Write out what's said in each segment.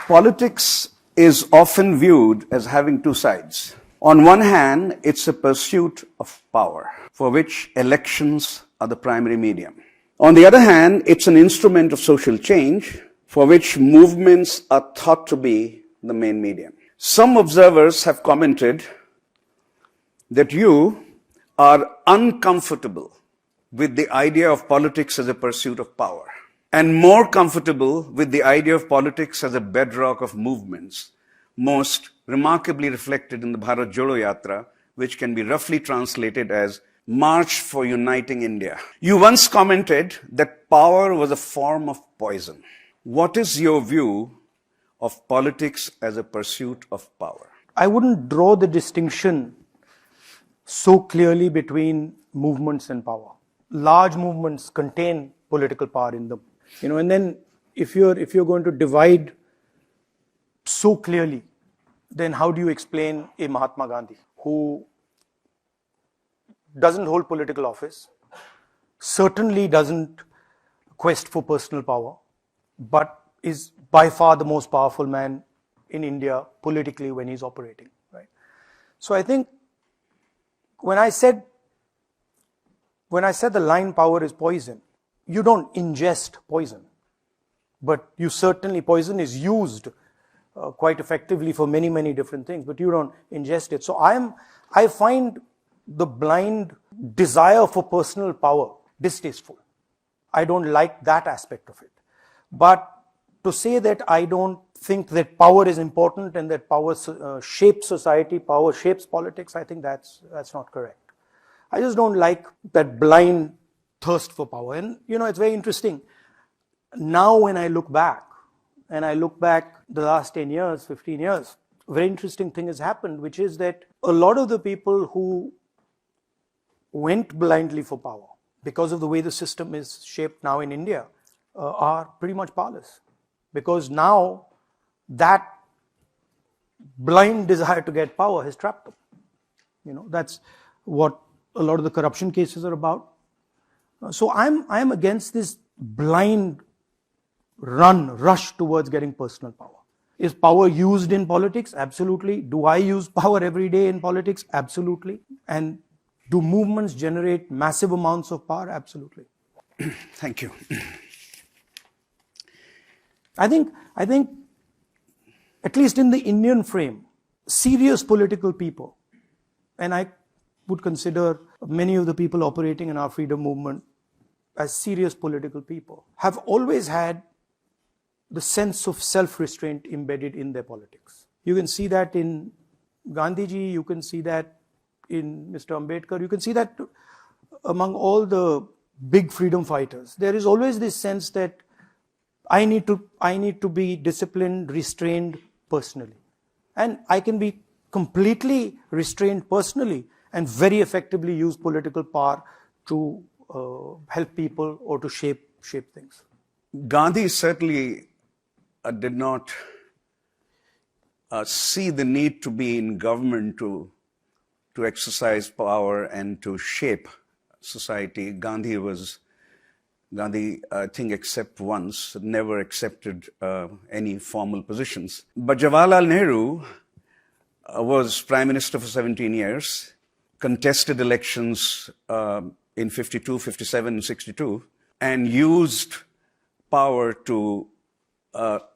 Politics is often viewed as having two sides. On one hand, it's a pursuit of power, for which elections are the primary medium. On the other hand, it's an instrument of social change, for which movements are thought to be the main medium. Some observers have commented that you are uncomfortable with the idea of politics as a pursuit of power, and more comfortable with the idea of politics as a bedrock of movements, most remarkably reflected in the Bharat Jodo Yatra, which can be roughly translated as March for Uniting India. You once commented that power was a form of poison. What is your view of politics as a pursuit of power? I wouldn't draw the distinction so clearly between movements and power. Large movements contain political power in them. And then if you're going to divide so clearly, then how do you explain a Mahatma Gandhi who doesn't hold political office, certainly doesn't quest for personal power, but is by far the most powerful man in India politically when he's operating, right? So I think when I said the line power is poison, you don't ingest poison, but you certainly, poison is used quite effectively for many, many different things, but you don't ingest it. So I find the blind desire for personal power distasteful. I don't like that aspect of it. But to say that I don't think that power is important and that power shapes society, power shapes politics, I think that's not correct. I just don't like that blind thirst for power. And it's very interesting. Now when I look back, the last 10 years, 15 years, a very interesting thing has happened, which is that a lot of the people who went blindly for power, because of the way the system is shaped now in India, are pretty much powerless. Because now that blind desire to get power has trapped them. That's what a lot of the corruption cases are about. So I'm against this blind rush towards getting personal power. Is power used in politics? Absolutely. Do I use power every day in politics? Absolutely. And do movements generate massive amounts of power? Absolutely. Thank you. I think, at least in the Indian frame, serious political people, and I would consider many of the people operating in our freedom movement as serious political people, have always had the sense of self-restraint embedded in their politics. You can see that in Gandhiji, you can see that in Mr. Ambedkar, you can see that among all the big freedom fighters. There is always this sense that I need to be disciplined, restrained personally. And I can be completely restrained personally and very effectively use political power to help people or to shape things. Gandhi certainly did not see the need to be in government to exercise power and to shape society. Gandhi, I think, except once, never accepted any formal positions. But Jawaharlal Nehru was Prime Minister for 17 years, contested elections in 52, 57, and 62, and used power to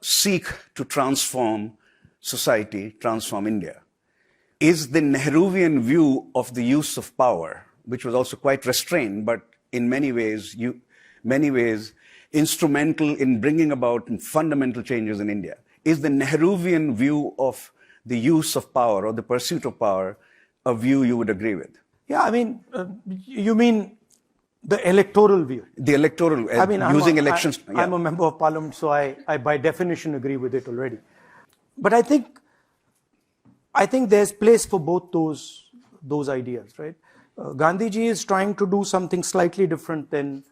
seek to transform society, transform India. Is the Nehruvian view of the use of power, which was also quite restrained, but in many ways instrumental in bringing about fundamental changes in India, is the Nehruvian view of the use of power or the pursuit of power a view you would agree with? Yeah, you mean the electoral view? The electoral, using elections. I'm a member of parliament, so I by definition agree with it already. But I think there's place for both those ideas, right? Gandhiji is trying to do something slightly different than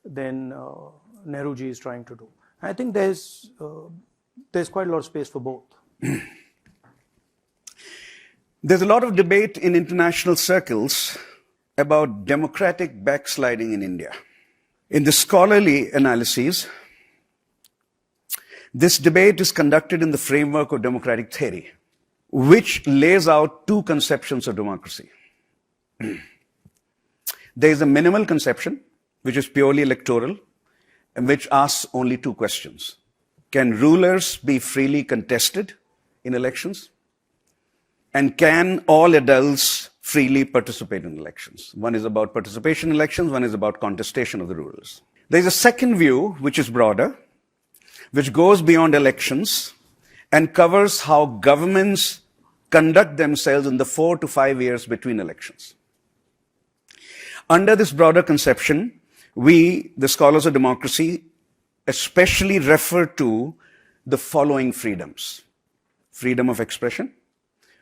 Nehruji is trying to do. I think there's quite a lot of space for both. There's a lot of debate in international circles about democratic backsliding in India. In the scholarly analyses, This debate is conducted in the framework of democratic theory, which lays out two conceptions of democracy. There is a minimal conception, which is purely electoral, and which asks only two questions. Can rulers be freely contested in elections? And can all adults freely participate in elections? One is about participation in elections, one is about contestation of the rulers. There is a second view, which is broader, which goes beyond elections and covers how governments conduct themselves in the 4 to 5 years between elections. Under this broader conception, we, the scholars of democracy, especially refer to the following freedoms: freedom of expression,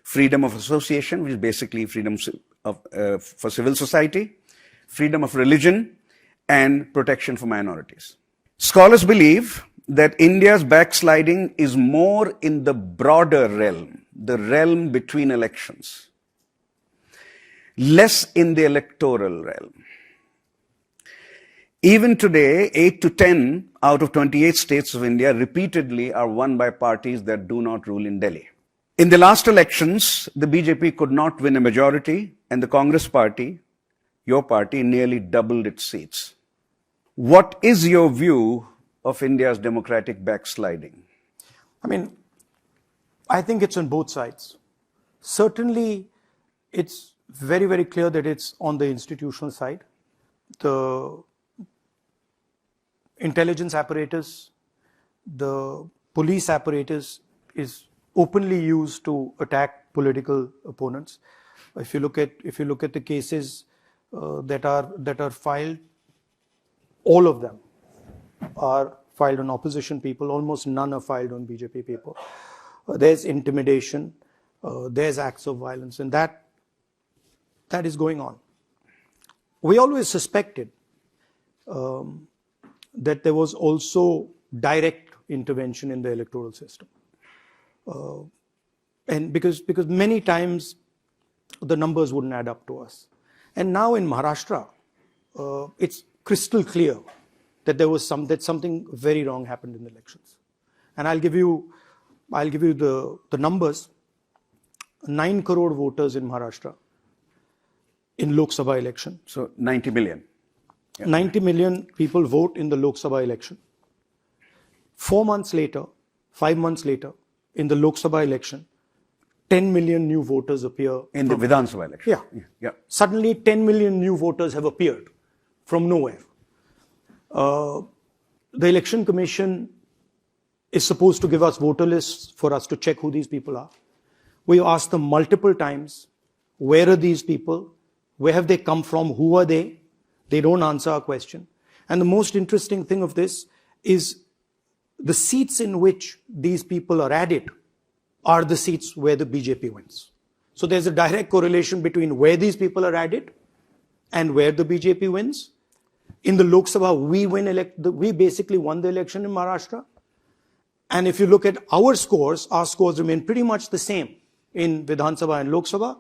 freedom of association, which is basically freedom for civil society, freedom of religion, and protection for minorities. Scholars believe that India's backsliding is more in the broader realm, the realm between elections, less in the electoral realm. Even today, 8 to 10 out of 28 states of India repeatedly are won by parties that do not rule in Delhi. In the last elections, the BJP could not win a majority, and the Congress party, your party, nearly doubled its seats. What is your view of India's democratic backsliding? I think it's on both sides. Certainly, it's very, very clear that it's on the institutional side. The intelligence apparatus, the police apparatus is openly used to attack political opponents. If you look at the cases that are filed, all of them are filed on opposition people. Almost none are filed on BJP people. There's intimidation, there's acts of violence, and that is going on. We always suspected that there was also direct intervention in the electoral system. And because many times the numbers wouldn't add up to us. And now in Maharashtra, it's crystal clear that that something very wrong happened in the elections. And I'll give you the numbers. 9 crore voters in Maharashtra in Lok Sabha election. So 90 million. Yeah. 90 million people vote in the Lok Sabha election. 5 months later, in the Lok Sabha election, 10 million new voters appear. In the Vidhan Sabha election. Yeah. Suddenly 10 million new voters have appeared from nowhere. The Election Commission is supposed to give us voter lists for us to check who these people are. We asked them multiple times, where are these people? Where have they come from? Who are they? They don't answer our question. And the most interesting thing of this is the seats in which these people are added are the seats where the BJP wins. So there's a direct correlation between where these people are added and where the BJP wins. In the Lok Sabha, we basically won the election in Maharashtra. And if you look at our scores remain pretty much the same in Vidhan Sabha and Lok Sabha.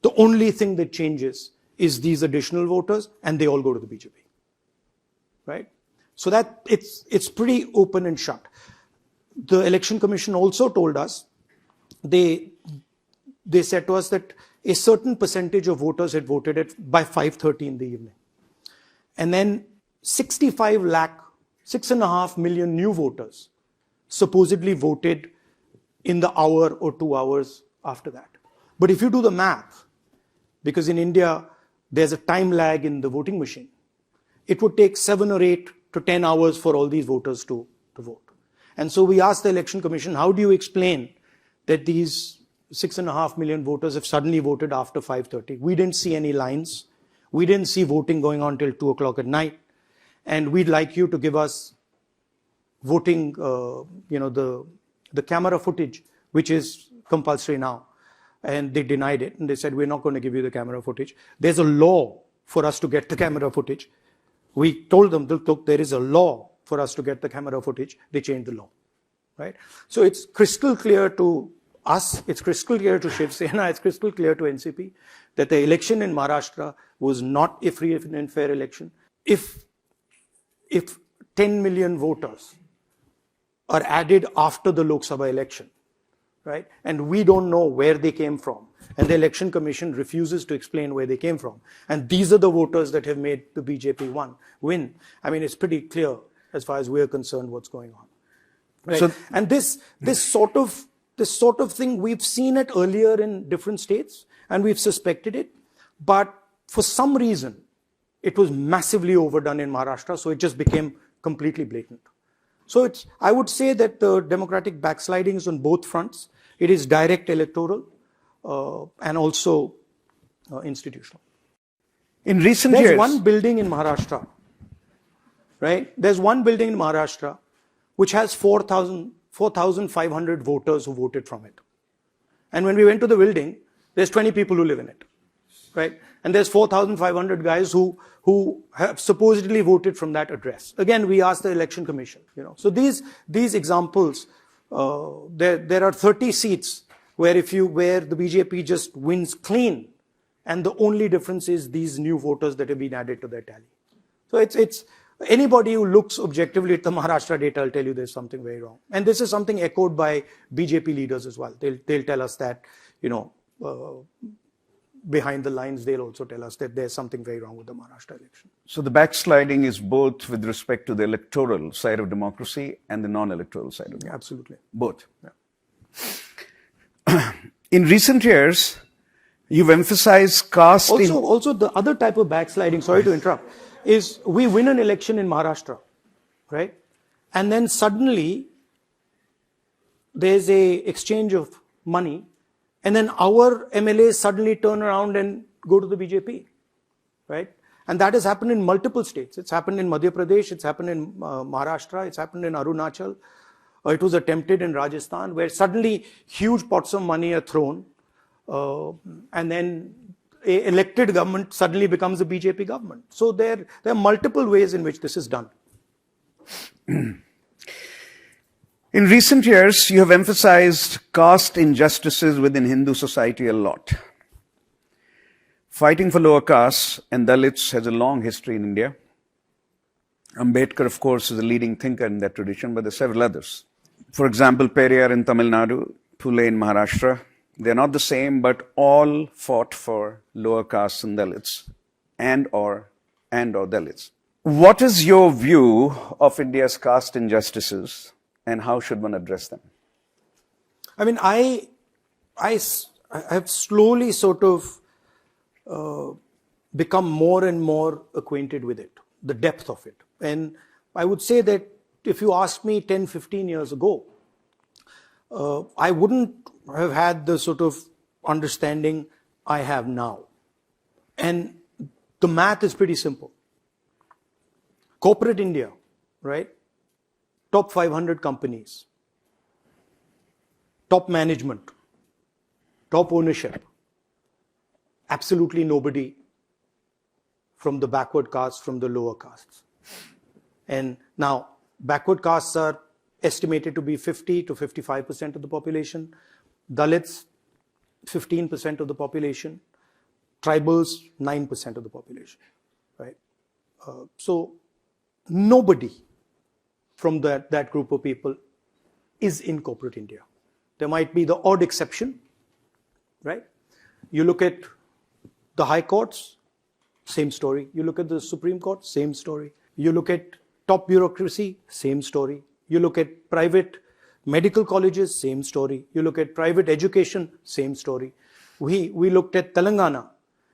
The only thing that changes is these additional voters, and they all go to the BJP. Right? So that it's pretty open and shut. The Election Commission also told us, they said to us that a certain percentage of voters had voted by 5:30 in the evening. And then 6.5 million new voters supposedly voted in the hour or 2 hours after that. But if you do the math, because in India there's a time lag in the voting machine, it would take 7 or 8 to 10 hours for all these voters to vote. And so we asked the Election Commission, how do you explain that these 6.5 million voters have suddenly voted after 5:30? We didn't see any lines. We didn't see voting going on till 2 o'clock at night. And we'd like you to give us voting, the camera footage, which is compulsory now. And they denied it. And they said, we're not going to give you the camera footage. There's a law for us to get the camera footage. We told them, look, there is a law for us to get the camera footage. They changed the law. Right? So it's crystal clear to us, it's crystal clear to Shiv Sena, it's crystal clear to NCP that the election in Maharashtra was not a free and fair election. If 10 million voters are added after the Lok Sabha election, right? And we don't know where they came from. And the Election Commission refuses to explain where they came from. And these are the voters that have made the BJP win. I mean, it's pretty clear as far as we're concerned what's going on. Right? So, and this sort of thing, we've seen it earlier in different states, and we've suspected it. But for some reason, it was massively overdone in Maharashtra, so it just became completely blatant. So I would say that the democratic backsliding is on both fronts. It is direct electoral and also institutional. In recent years, there's one building in Maharashtra, right? There's one building in Maharashtra which has 4,500 voters who voted from it. And when we went to the building, there's 20 people who live in it, right? And there's 4,500 guys who have supposedly voted from that address. Again, we asked the Election Commission, So these examples, there are 30 seats where the BJP just wins clean, and the only difference is these new voters that have been added to their tally. So it's anybody who looks objectively at the Maharashtra data will tell you there's something very wrong. And this is something echoed by BJP leaders as well. They'll tell us that, behind the lines, they'll also tell us that there's something very wrong with the Maharashtra election. So the backsliding is both with respect to the electoral side of democracy and the non-electoral side of democracy. Absolutely. Both. Yeah. In recent years, you've emphasized caste. Also, the other type of backsliding, sorry to interrupt, is we win an election in Maharashtra, right? And then suddenly there's a exchange of money, and then our MLAs suddenly turn around and go to the BJP, right? And that has happened in multiple states. It's happened in Madhya Pradesh, it's happened in Maharashtra, it's happened in Arunachal. It was attempted in Rajasthan, where suddenly huge pots of money are thrown, and then an elected government suddenly becomes a BJP government. So there are multiple ways in which this is done. In recent years, you have emphasized caste injustices within Hindu society a lot. Fighting for lower castes and Dalits has a long history in India. Ambedkar, of course, is a leading thinker in that tradition, but there are several others. For example, Periyar in Tamil Nadu, Phule in Maharashtra. They're not the same, but all fought for lower castes and Dalits and or Dalits. What is your view of India's caste injustices, and how should one address them? I mean, I have slowly sort of become more and more acquainted with it, the depth of it. And I would say that if you asked me 10, 15 years ago, I wouldn't have had the sort of understanding I have now. And the math is pretty simple. Corporate India, right? Top 500 companies, top management, top ownership, absolutely nobody from the backward castes, from the lower castes. And now, backward castes are estimated to be 50 to 55% of the population, Dalits 15% of the population, tribals 9% of the population, right? So nobody from that group of people is in corporate India. There might be the odd exception, right? You look at the high courts, same story. You look at the Supreme Court, same story. You look at top bureaucracy, same story. You look at private medical colleges, same story. You look at private education, same story. We looked at Telangana,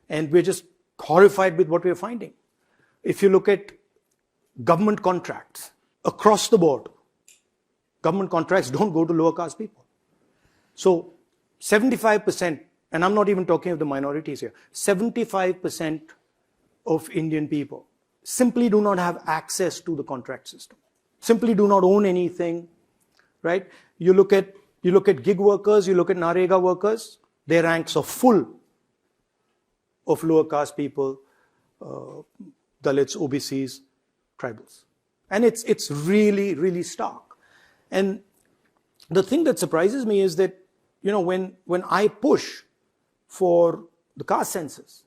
and we're just horrified with what we're finding. If you look at government contracts across the board, government contracts don't go to lower caste people. So 75%, and I'm not even talking of the minorities here, 75% of Indian people simply do not have access to the contract system, simply do not own anything, right? You look at gig workers, you look at Narega workers, their ranks are full of lower caste people, Dalits, OBCs, tribals. And it's really, really stark. And the thing that surprises me is that, when I push for the caste census,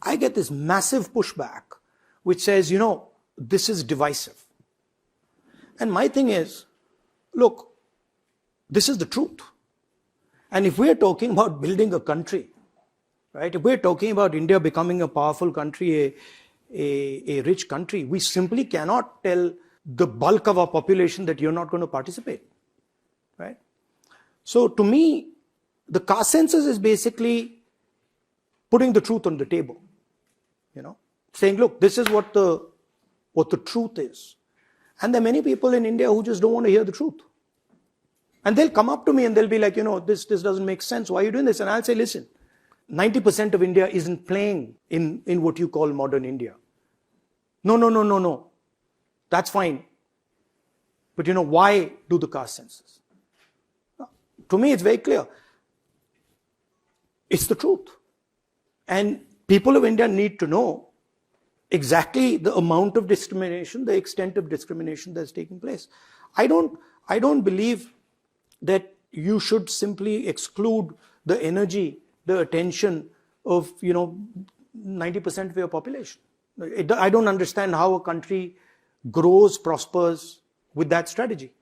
I get this massive pushback which says, this is divisive. And my thing is, Look, this is the truth. And if we're talking about building a country, right, if we're talking about India becoming a powerful country, a rich country, we simply cannot tell the bulk of our population that you're not going to participate, right? So to me, the caste census is basically putting the truth on the table, saying, look, this is what the truth is. And there are many people in India who just don't want to hear the truth. And they'll come up to me and they'll be like, this doesn't make sense. Why are you doing this? And I'll say, listen, 90% of India isn't playing in what you call modern India. No. That's fine. But why do the caste census? To me, it's very clear. It's the truth. And people of India need to know exactly the amount of discrimination, the extent of discrimination that's taking place. I don't believe that you should simply exclude the energy, the attention of 90% of your population. I don't understand how a country grows, prospers with that strategy.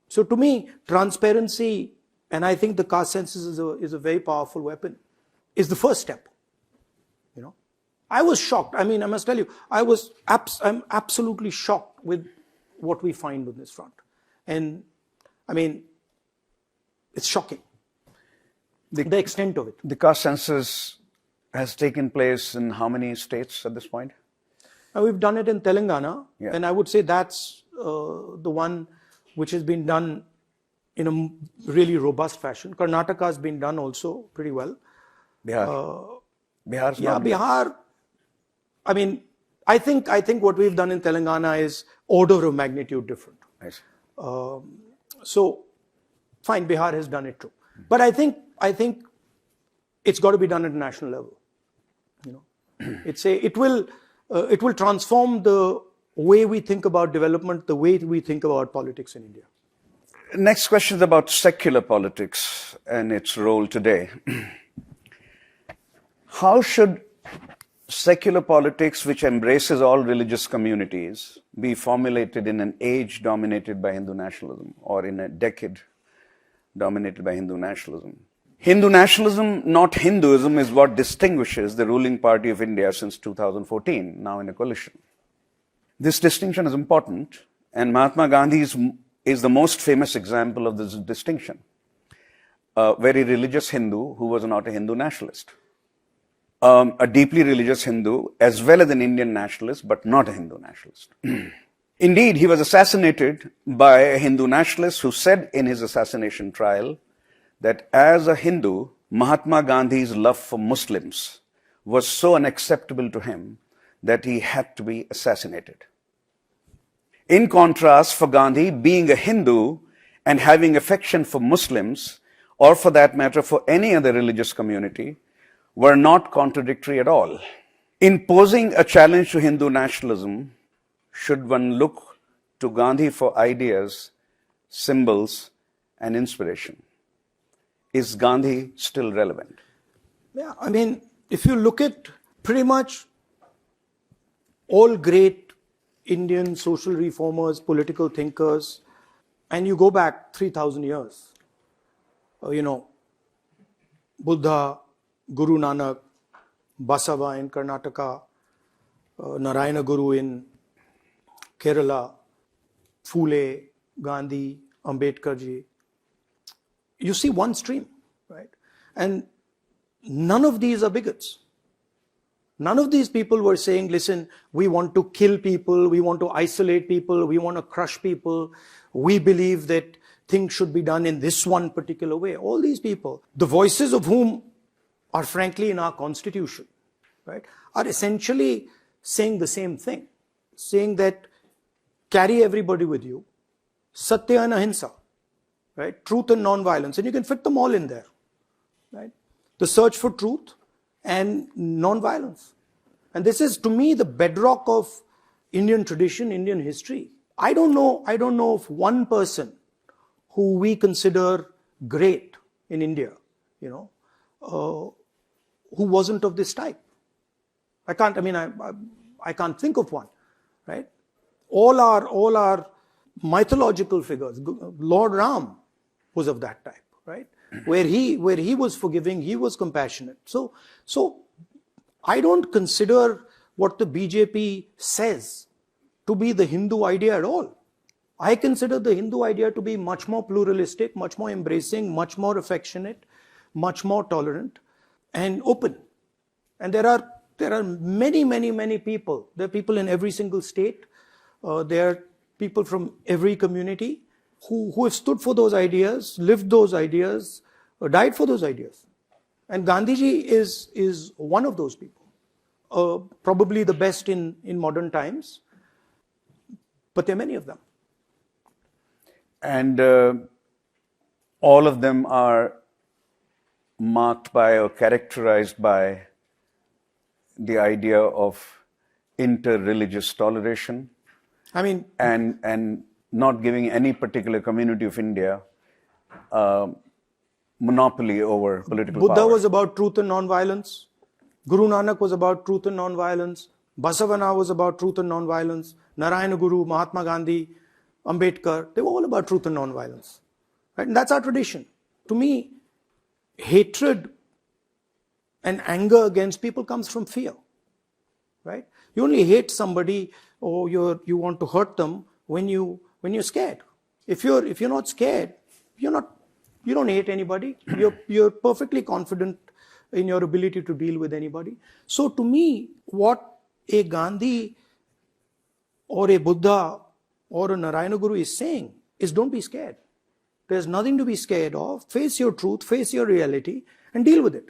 So to me, transparency, and I think the caste census is a very powerful weapon, is the first step. I was shocked. I must tell you, I'm absolutely shocked with what we find on this front. And it's shocking, the extent of it. The caste census has taken place in how many states at this point? We've done it in Telangana, and I would say that's the one which has been done in a really robust fashion. Karnataka has been done also pretty well. Bihar? Bihar. I think what we've done in Telangana is order of magnitude different. Nice. So, fine, Bihar has done it too. But I think it's got to be done at a national level. It will transform the way we think about development, the way we think about politics in India. Next question is about secular politics and its role today. How should secular politics, which embraces all religious communities, be formulated in an age dominated by Hindu nationalism, or in a decade dominated by Hindu nationalism? Hindu nationalism, not Hinduism, is what distinguishes the ruling party of India since 2014, now in a coalition. This distinction is important, and Mahatma Gandhi is the most famous example of this distinction. A very religious Hindu who was not a Hindu nationalist. A deeply religious Hindu, as well as an Indian nationalist, but not a Hindu nationalist. Indeed, he was assassinated by a Hindu nationalist who said in his assassination trial that as a Hindu, Mahatma Gandhi's love for Muslims was so unacceptable to him that he had to be assassinated. In contrast, for Gandhi, being a Hindu and having affection for Muslims, or for that matter for any other religious community, were not contradictory at all. In posing a challenge to Hindu nationalism, should one look to Gandhi for ideas, symbols, and inspiration? Is Gandhi still relevant? Yeah, if you look at pretty much all great Indian social reformers, political thinkers, and you go back 3,000 years, Buddha, Guru Nanak, Basava in Karnataka, Narayana Guru in Kerala, Phule, Gandhi, Ambedkar ji. You see one stream, right? And none of these are bigots. None of these people were saying, listen, we want to kill people, we want to isolate people, we want to crush people, we believe that things should be done in this one particular way. All these people, the voices of whom are frankly in our constitution, right, are essentially saying the same thing, saying that carry everybody with you, satya and ahimsa, right, truth and non-violence, and you can fit them all in there, right, the search for truth and non-violence. And this is, to me, the bedrock of Indian tradition, Indian history. I don't know of one person who we consider great in India, who wasn't of this type. I can't think of one, right? All are mythological figures. Lord Ram was of that type, right? Where he was forgiving, he was compassionate. So I don't consider what the BJP says to be the Hindu idea at all. I consider the Hindu idea to be much more pluralistic, much more embracing, much more affectionate, much more tolerant and open. And there are many people. There are people in every single state. There are people from every community who have stood for those ideas, lived those ideas, died for those ideas. And Gandhiji is one of those people. Probably the best in modern times. But there are many of them. And all of them are marked by or characterized by the idea of inter-religious toleration. I mean, and not giving any particular community of India monopoly over political Buddha power. was about truth and non-violence. Guru Nanak was about truth and non-violence. Basavana was about truth and non-violence. Narayana Guru, Mahatma Gandhi, Ambedkar, they were all about truth and non-violence. Right? And that's our tradition. To me, hatred and anger against people comes from fear. Right? You only hate somebody or you want to hurt them when you're scared. If you're not scared, you don't hate anybody. You're perfectly confident in your ability to deal with anybody. So to me, what a Gandhi or a Buddha or a Narayana Guru is saying is don't be scared. There's nothing to be scared of. Face your truth, face your reality, and deal with it.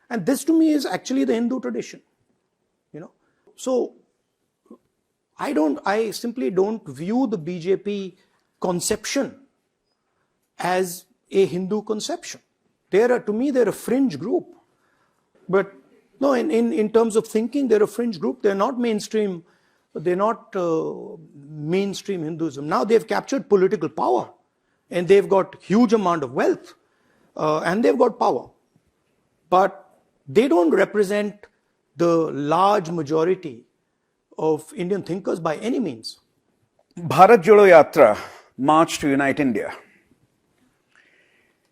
And this to me is actually the Hindu tradition. So I simply don't view the BJP conception as a Hindu conception. To me, they're a fringe group. But no, in terms of thinking, they're a fringe group. They're not mainstream. They're not mainstream Hinduism. Now they've captured political power, and they've got huge amount of wealth, and they've got power. But they don't represent the large majority of Indian thinkers by any means. Bharat Jodo Yatra, March to Unite India,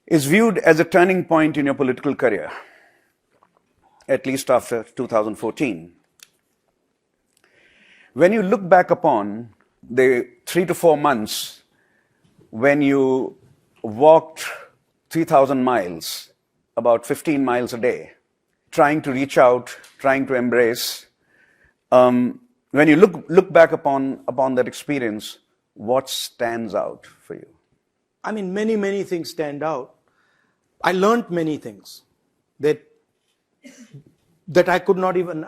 is viewed as a turning point in your political career, at least after 2014. When you look back upon the 3 to 4 months when you walked 3,000 miles, about 15 miles a day, trying to reach out, trying to embrace, when you look back upon that experience, what stands out for you? I mean, many things stand out. I learned many things that I could not even,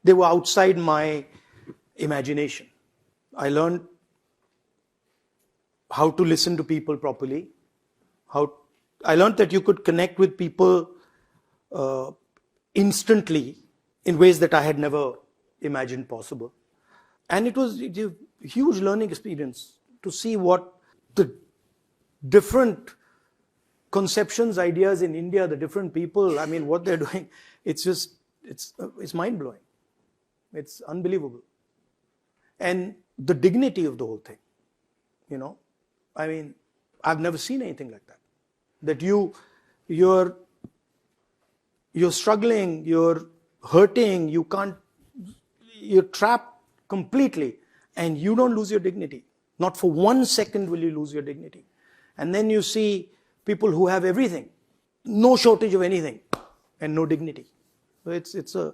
they were outside my imagination. I learned how to listen to people properly. I learned that you could connect with people instantly in ways that I had never imagined possible. And it was a huge learning experience to see what the different conceptions, ideas in India, the different people, I mean, what they're doing, it's mind-blowing. It's unbelievable. And the dignity of the whole thing, I mean, I've never seen anything like that. That you're struggling, you're hurting, you're trapped completely, and you don't lose your dignity. Not for 1 second will you lose your dignity. And then you see people who have everything, no shortage of anything, and no dignity. So it's a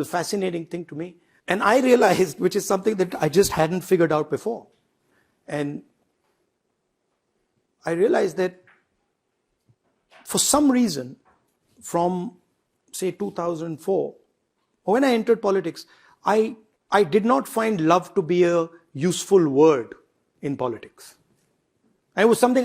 fascinating thing to me. And I realized, which is something that I just hadn't figured out before. And I realized that for some reason, from say 2004, when I entered politics, I did not find love to be a useful word in politics. And it was something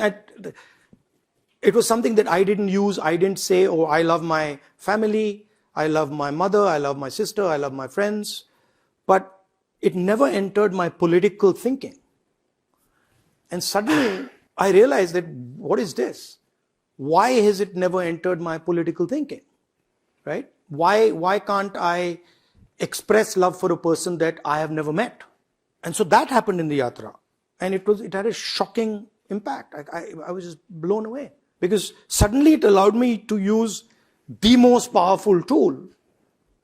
that I didn't use. I didn't say, oh, I love my family, I love my mother, I love my sister, I love my friends. But it never entered my political thinking. And suddenly I realized that, what is this? Why has it never entered my political thinking? Right? Why can't I express love for a person that I have never met? And so that happened in the yatra. And it had a shocking impact. I was just blown away. Because suddenly it allowed me to use the most powerful tool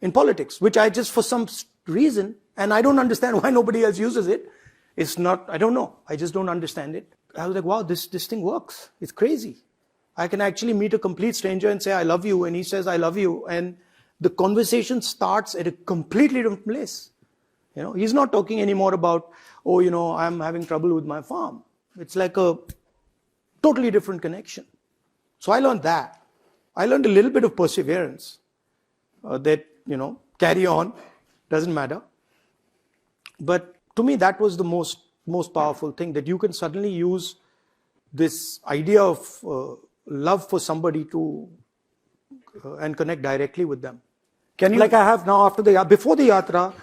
in politics, which I just, for some reason, and I don't understand why nobody else uses it. It's not, I don't know. I just don't understand it. I was like, wow, this thing works. It's crazy. I can actually meet a complete stranger and say, I love you. And he says, I love you. And the conversation starts at a completely different place. You know, he's not talking anymore about, oh, you know, I'm having trouble with my farm. It's like a totally different connection. So I learned that. I learned a little bit of perseverance that, you know, carry on, doesn't matter. But to me, that was the most powerful thing, that you can suddenly use this idea of love for somebody to and connect directly with them. Can you, like I have now before the yatra,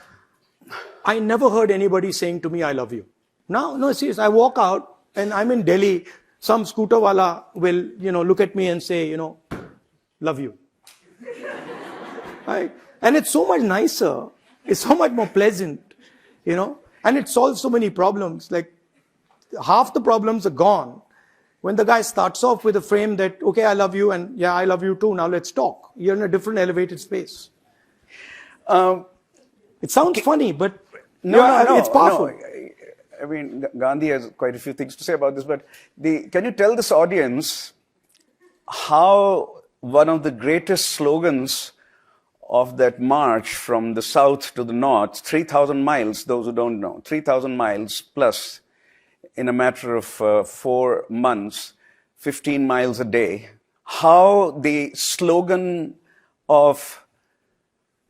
I never heard anybody saying to me, I love you. Now, no, serious. I walk out and I'm in Delhi. Some scooter wala will, you know, look at me and say, you know, love you. Right? And it's so much nicer. It's so much more pleasant, you know, and it solves so many problems. Like half the problems are gone when the guy starts off with a frame that, okay, I love you, and yeah, I love you too. Now let's talk. You're in a different elevated space. It sounds funny, but no, it's powerful. No. I mean, Gandhi has quite a few things to say about this, but can you tell this audience how one of the greatest slogans of that march from the south to the north, 3,000 miles, those who don't know, 3,000 miles plus in a matter of 4 months, 15 miles a day, how the slogan of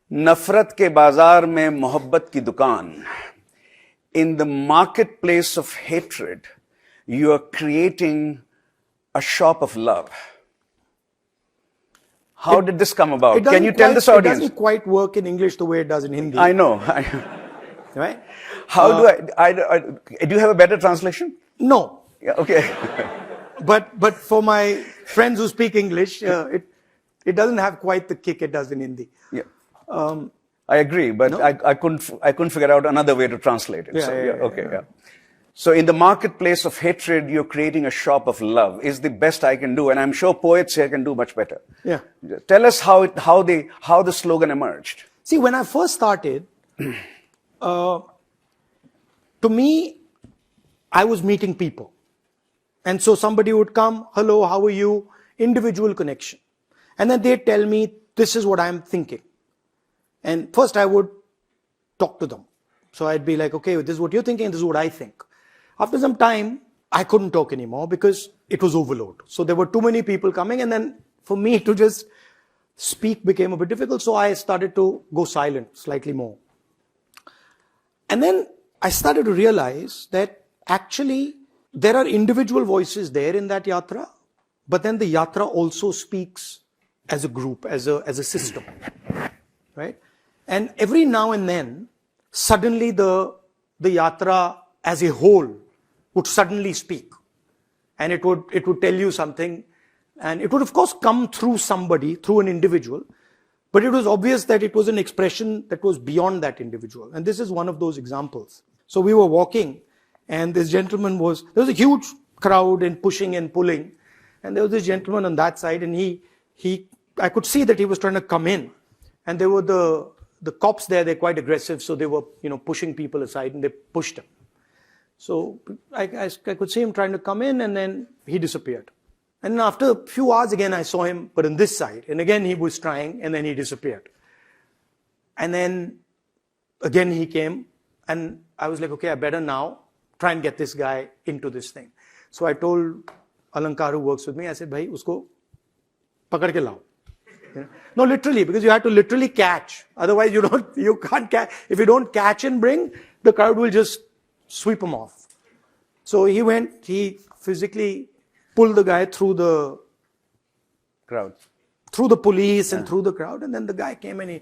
Nafrat ke bazaar mein mohabbat ki dukaan, in the marketplace of hatred, you are creating a shop of love. How did this come about? Can you tell this audience? It doesn't quite work in English the way it does in Hindi. I know. Right? How do you have a better translation? No. Yeah, okay. But for my friends who speak English, it doesn't have quite the kick it does in Hindi. Yeah. I agree, but no? I couldn't figure out another way to translate it. Yeah. So in the marketplace of hatred, you're creating a shop of love is the best I can do, and I'm sure poets here can do much better. Yeah. Tell us how the slogan emerged. See, when I first started, to me, I was meeting people. And so somebody would come, hello, how are you? Individual connection. And then they'd tell me, this is what I'm thinking. And first I would talk to them. So I'd be like, okay, this is what you're thinking, this is what I think. After some time, I couldn't talk anymore because it was overload. So there were too many people coming, and then for me to just speak became a bit difficult. So I started to go silent slightly more. And then I started to realize that actually there are individual voices there in that yatra, but then the yatra also speaks as a group, as a system, right? And every now and then, suddenly the yatra as a whole would suddenly speak, and it would tell you something, and it would of course come through somebody, through an individual, but it was obvious that it was an expression that was beyond that individual. And this is one of those examples. So we were walking, and this gentleman there was a huge crowd and pushing and pulling, and there was this gentleman on that side, and I could see that he was trying to come in, and there were the cops there. They're quite aggressive, so they were, pushing people aside, and they pushed him. So I could see him trying to come in, and then he disappeared. And then after a few hours again, I saw him, but on this side, and again he was trying, and then he disappeared. And then again he came, and I was like, okay, I better now try and get this guy into this thing. So I told Alankar, who works with me, I said, bhai, usko pakad ke lao. No, literally, because you have to literally catch. Otherwise, you can't catch. If you don't catch and bring, the crowd will just sweep him off. So he physically pulled the guy through the crowd, through the police and through the crowd. And then the guy came, and he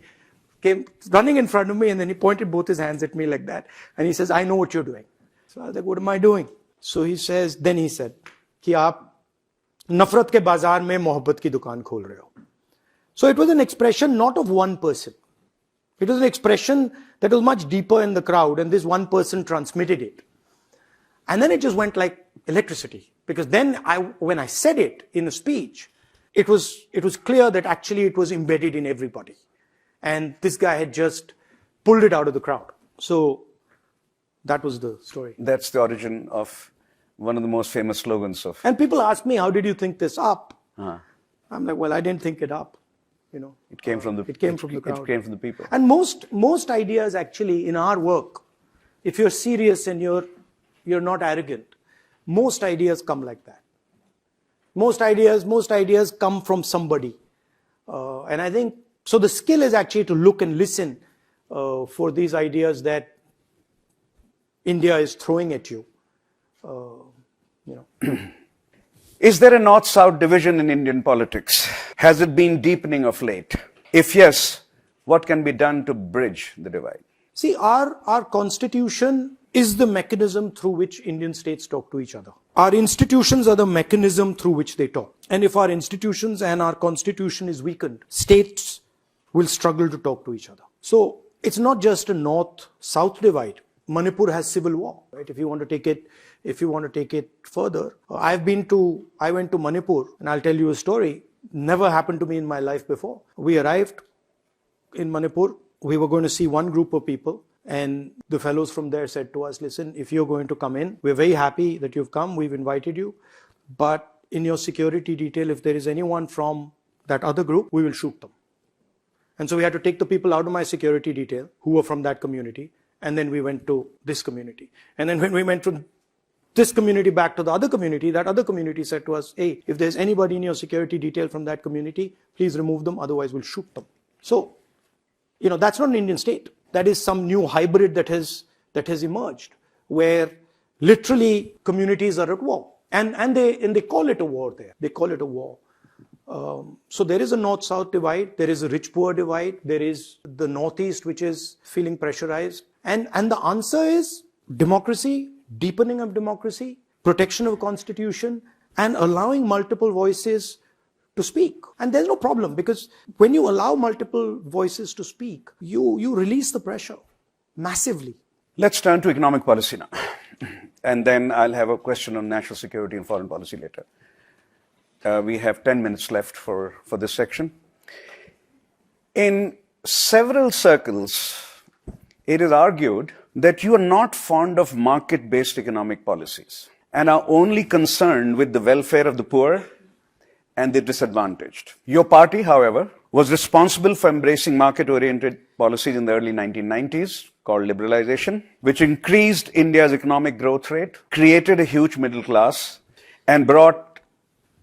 came running in front of me, and then he pointed both his hands at me like that. And he says, I know what you're doing. So I was like, what am I doing? So he said, कि आप नफरत के बाजार में मोहब्बत की दुकान खोल रहे हो. So it was an expression not of one person. It was an expression that was much deeper in the crowd, and this one person transmitted it. And then it just went like electricity. Because then when I said it in a speech, it was clear that actually it was embedded in everybody. And this guy had just pulled it out of the crowd. So that was the story. That's the origin of one of the most famous slogans of... And people ask me, how did you think this up? I'm like, well, I didn't think it up. It came from the It came from the crowd. It came from the people. And most ideas actually in our work, if you're serious and you're not arrogant, most ideas come like that. Most ideas come from somebody. And I think, so the skill is actually to look and listen for these ideas that India is throwing at you. Is there a north-south division in Indian politics? Has it been deepening of late? If yes, what can be done to bridge the divide? See, our constitution is the mechanism through which Indian states talk to each other. Our institutions are the mechanism through which they talk. And if our institutions and our constitution is weakened, states will struggle to talk to each other. So it's not just a north-south divide. Manipur has civil war, right? If you want to take it further, I went to Manipur, and I'll tell you a story. Never happened to me in my life before. We arrived in Manipur. We were going to see one group of people, and the fellows from there said to us, listen, if you're going to come in, we're very happy that you've come. We've invited you. But in your security detail, if there is anyone from that other group, we will shoot them. And so we had to take the people out of my security detail who were from that community. And then we went to this community. And then when we went from this community back to the other community, that other community said to us, hey, if there's anybody in your security detail from that community, please remove them, otherwise we'll shoot them. So, that's not an Indian state. That is some new hybrid that has emerged, where literally communities are at war. And they call it a war there. They call it a war. So there is a north-south divide, there is a rich-poor divide, there is the northeast which is feeling pressurized. And the answer is democracy, deepening of democracy, protection of the constitution, and allowing multiple voices to speak. And there's no problem, because when you allow multiple voices to speak, you release the pressure massively. Let's turn to economic policy now. And then I'll have a question on national security and foreign policy later. We have 10 minutes left for this section. In several circles, it is argued that you are not fond of market-based economic policies and are only concerned with the welfare of the poor and the disadvantaged. Your party, however, was responsible for embracing market-oriented policies in the early 1990s called liberalization, which increased India's economic growth rate, created a huge middle class, and brought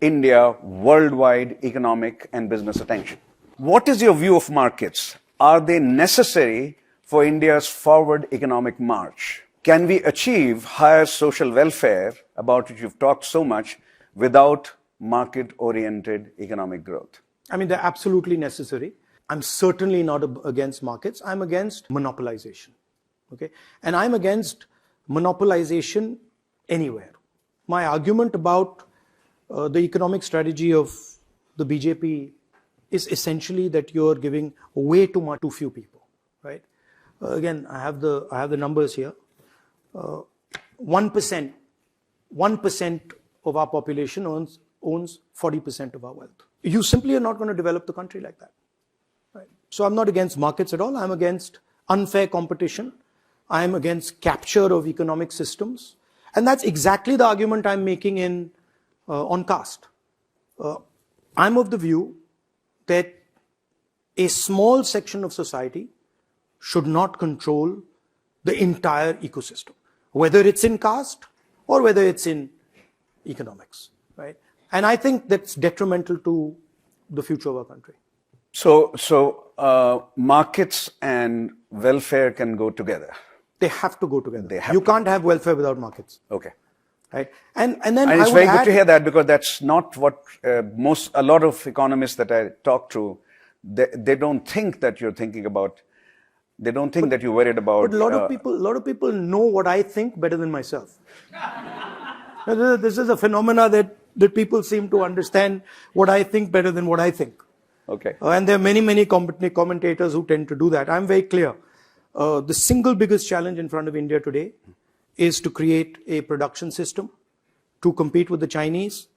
India worldwide economic and business attention. What is your view of markets? Are they necessary for India's forward economic march? Can we achieve higher social welfare, about which you've talked so much, without market-oriented economic growth? I mean, they're absolutely necessary. I'm certainly not against markets. I'm against monopolization. Okay? And I'm against monopolization anywhere. My argument about the economic strategy of the BJP is essentially that you're giving way too much to few people, right? Again, I have the numbers here. 1% of our population owns 40% of our wealth. You simply are not going to develop the country like that. Right? So I'm not against markets at all. I'm against unfair competition. I'm against capture of economic systems. And that's exactly the argument I'm making on caste. I'm of the view that a small section of society should not control the entire ecosystem, whether it's in caste or whether it's in economics, right? And I think that's detrimental to the future of our country. So markets and welfare can go together. They have to go together. You can't have welfare without markets. Okay. Right? And then it's very good to hear that, because that's not what a lot of economists that I talk to, they don't think that you're thinking about. They don't think that you're worried about. But a lot of people know what I think better than myself. This is a phenomena that people seem to understand what I think better than what I think. Okay. And there are many commentators who tend to do that. I'm very clear. The single biggest challenge in front of India today is to create a production system to compete with the Chinese,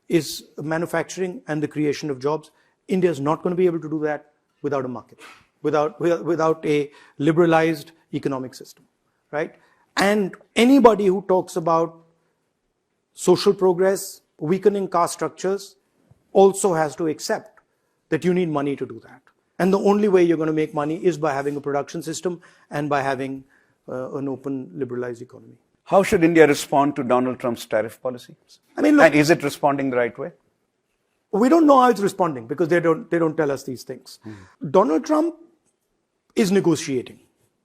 is manufacturing and the creation of jobs. India is not going to be able to do that without a market, without a liberalized economic system, right? And anybody who talks about social progress, weakening caste structures, also has to accept that you need money to do that. And the only way you're going to make money is by having a production system and by having an open, liberalized economy. How should India respond to Donald Trump's tariff policy? I mean, look, and is it responding the right way? we don't know how it's responding because they don't tell us these things. Donald Trump is negotiating.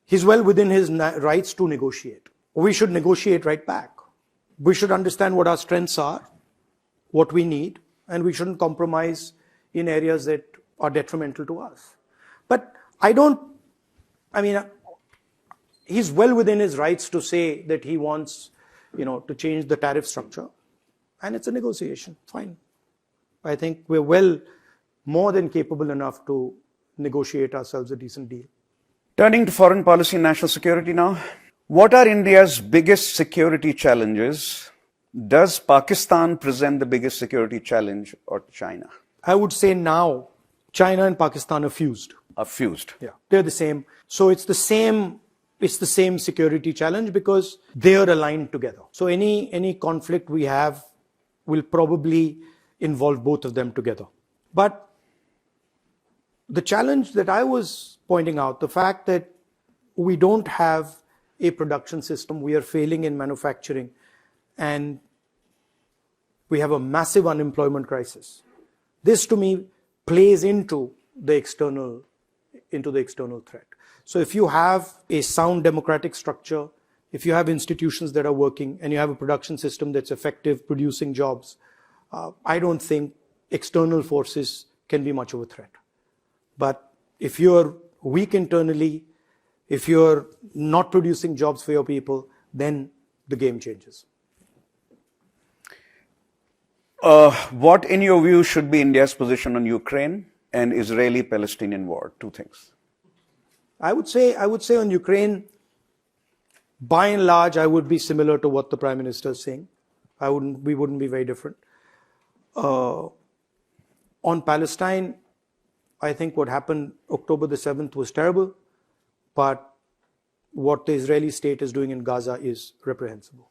He's well within his rights to negotiate. We should negotiate right back. We should understand what our strengths are, what we need, and we shouldn't compromise in areas that are detrimental to us. But he's well within his rights to say that he wants, to change the tariff structure. And it's a negotiation, fine. I think we're more than capable enough to negotiate ourselves a decent deal. Turning to foreign policy and national security now, what are India's biggest security challenges? Does Pakistan present the biggest security challenge or China? I would say now China and Pakistan are fused. Are fused? Yeah, they're the same. So it's the same security challenge because they are aligned together. So any conflict we have will probably involve both of them together. But the challenge that I was pointing out, the fact that we don't have a production system, we are failing in manufacturing, and we have a massive unemployment crisis. This to me plays into the external threat. So if you have a sound democratic structure, if you have institutions that are working and you have a production system that's effective, producing jobs, I don't think external forces can be much of a threat. But if you're weak internally, if you're not producing jobs for your people, then the game changes. What, in your view, should be India's position on Ukraine and Israeli-Palestinian war? Two things. I would say on Ukraine, by and large, I would be similar to what the Prime Minister is saying. We wouldn't be very different. On Palestine, I think what happened October the 7th was terrible, but what the Israeli state is doing in Gaza is reprehensible.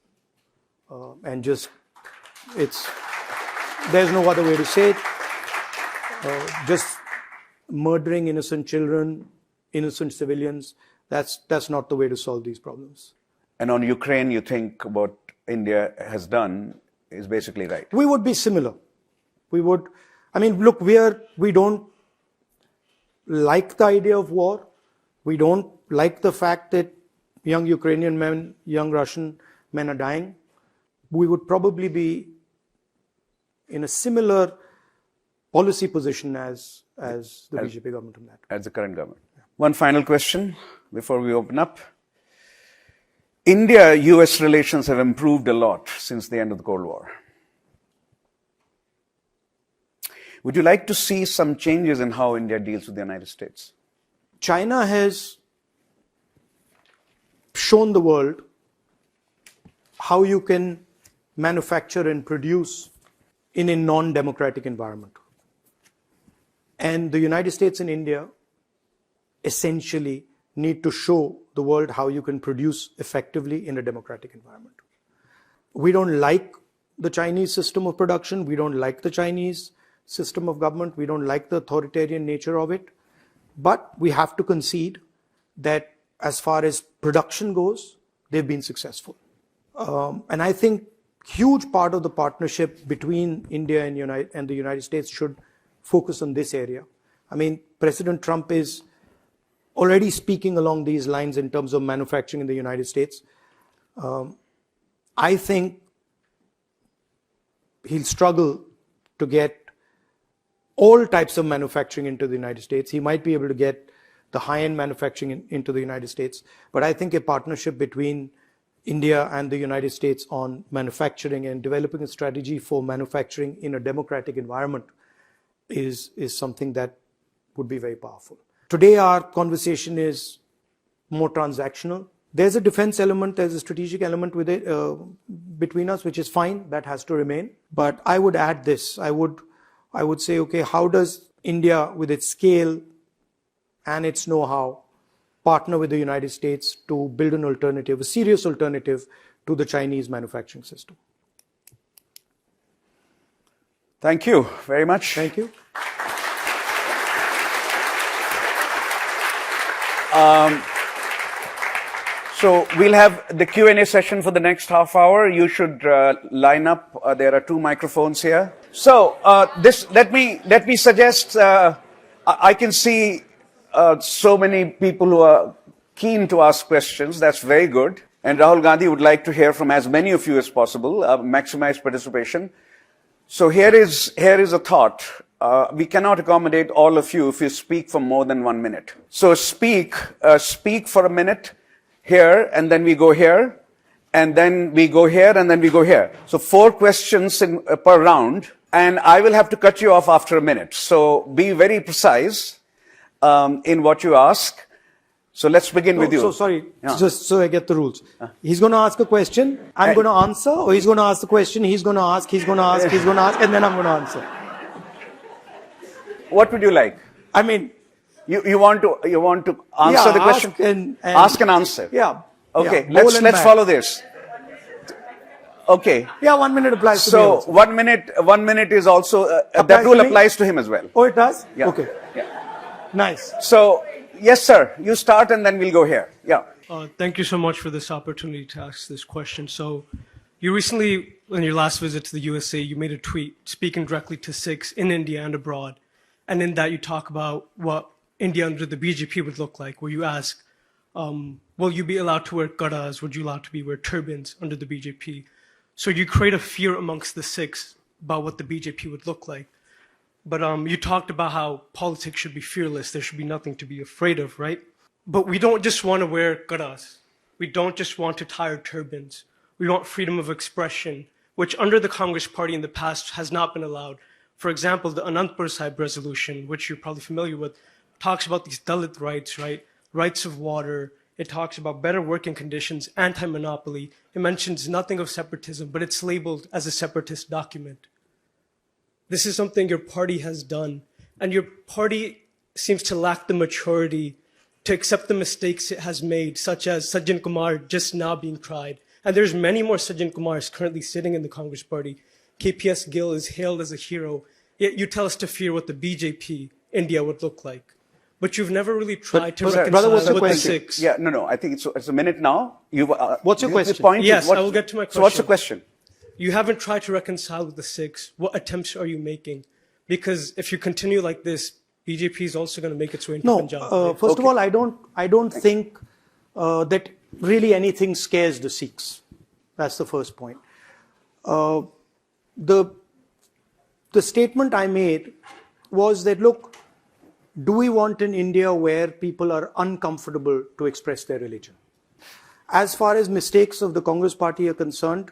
There's no other way to say it. Just murdering innocent children, innocent civilians, that's not the way to solve these problems. And on Ukraine, you think what India has done is basically right? We would be similar. Look, we don't like the idea of war. We don't like the fact that young Ukrainian men, young Russian men are dying. We would probably be in a similar policy position as the BJP government on that. As the current government. Yeah. One final question before we open up. India-US relations have improved a lot since the end of the Cold War. Would you like to see some changes in how India deals with the United States? China has shown the world how you can manufacture and produce in a non-democratic environment. And the United States and India essentially need to show the world how you can produce effectively in a democratic environment. We don't like the Chinese system of production. We don't like the Chinese system of government. We don't like the authoritarian nature of it. But we have to concede that as far as production goes, they've been successful. And I think huge part of the partnership between India and the United States should focus on this area. I mean, President Trump is already speaking along these lines in terms of manufacturing in the United States. I think he'll struggle to get all types of manufacturing into the United States. He might be able to get the high-end manufacturing into the United States. But I think a partnership between India and the United States on manufacturing and developing a strategy for manufacturing in a democratic environment is something that would be very powerful. Today, our conversation is more transactional There's a defense element, there's a strategic element with it, between us, which is fine, that has to remain. But I would add this, I would say, okay, how does India, with its scale and its know-how, partner with the United States to build an alternative, a serious alternative to the Chinese manufacturing system? Thank you very much. Thank you. So we'll have the Q&A session for the next half hour. You should line up. There are 2 microphones here. So let me suggest. I can see so many people who are keen to ask questions. That's very good. And Rahul Gandhi would like to hear from as many of you as possible. Maximize participation. So here is a thought. We cannot accommodate all of you if you speak for more than 1 minute. So speak for a minute here, and then we go here, and then we go here, and then we go here. So 4 questions per round, and I will have to cut you off after a minute. So be very precise in what you ask. So let's begin with you. So sorry, just so I get the rules. He's going to ask a question, I'm going to answer, or he's going to ask the question, he's going to ask, and then I'm going to answer. What would you like? I mean, you want to answer the question? Ask and answer. Yeah. Okay, yeah, let's follow this. Okay. Yeah, 1 minute applies to me So also. 1 minute is also that rule applies to him as well. Oh, it does? Yeah. Okay. Yeah. Nice. So yes, sir. You start, and then we'll go here. Yeah. Thank you so much for this opportunity to ask this question. So, you recently, in your last visit to the USA, you made a tweet speaking directly to Sikhs in India and abroad, and in that you talk about what India under the BJP would look like, where you ask, will you be allowed to wear gadas? Would you allowed to wear turbans under the BJP? So you create a fear amongst the Sikhs about what the BJP would look like. But you talked about how politics should be fearless. There should be nothing to be afraid of, right? But we don't just want to wear gadas. We don't just want to tie our turbans. We want freedom of expression, which under the Congress Party in the past has not been allowed. For example, the Anandpur Sahib resolution, which you're probably familiar with, talks about these Dalit rights, right? Rights of water. It talks about better working conditions, anti-monopoly. It mentions nothing of separatism, but it's labeled as a separatist document. This is something your party has done, and your party seems to lack the maturity to accept the mistakes it has made, such as Sajjan Kumar just now being tried. And there's many more Sajjan Kumars currently sitting in the Congress Party. KPS Gill is hailed as a hero, yet you tell us to fear what the BJP India would look like. But you've never really tried to reconcile with the Sikhs. Yeah, no, I think it's a minute now. What's your question? Yes, I will get to my question. So what's the question? You haven't tried to reconcile with the Sikhs. What attempts are you making? Because if you continue like this, BJP is also going to make its way into Punjab. First of all, I don't think that really anything scares the Sikhs. That's the first point. The statement I made was that, look, do we want an India where people are uncomfortable to express their religion? As far as mistakes of the Congress Party are concerned,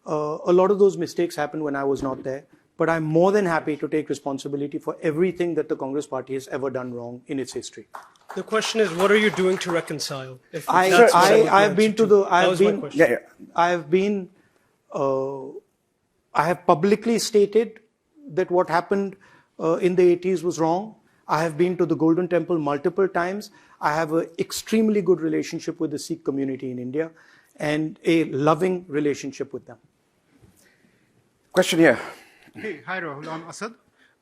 a lot of those mistakes happened when I was not there. But I'm more than happy to take responsibility for everything that the Congress Party has ever done wrong in its history. The question is, what are you doing to reconcile? I have publicly stated that what happened in the 80s was wrong. I have been to the Golden Temple multiple times. I have an extremely good relationship with the Sikh community in India and a loving relationship with them. Question here. Hey, hi Rahul, I'm Asad.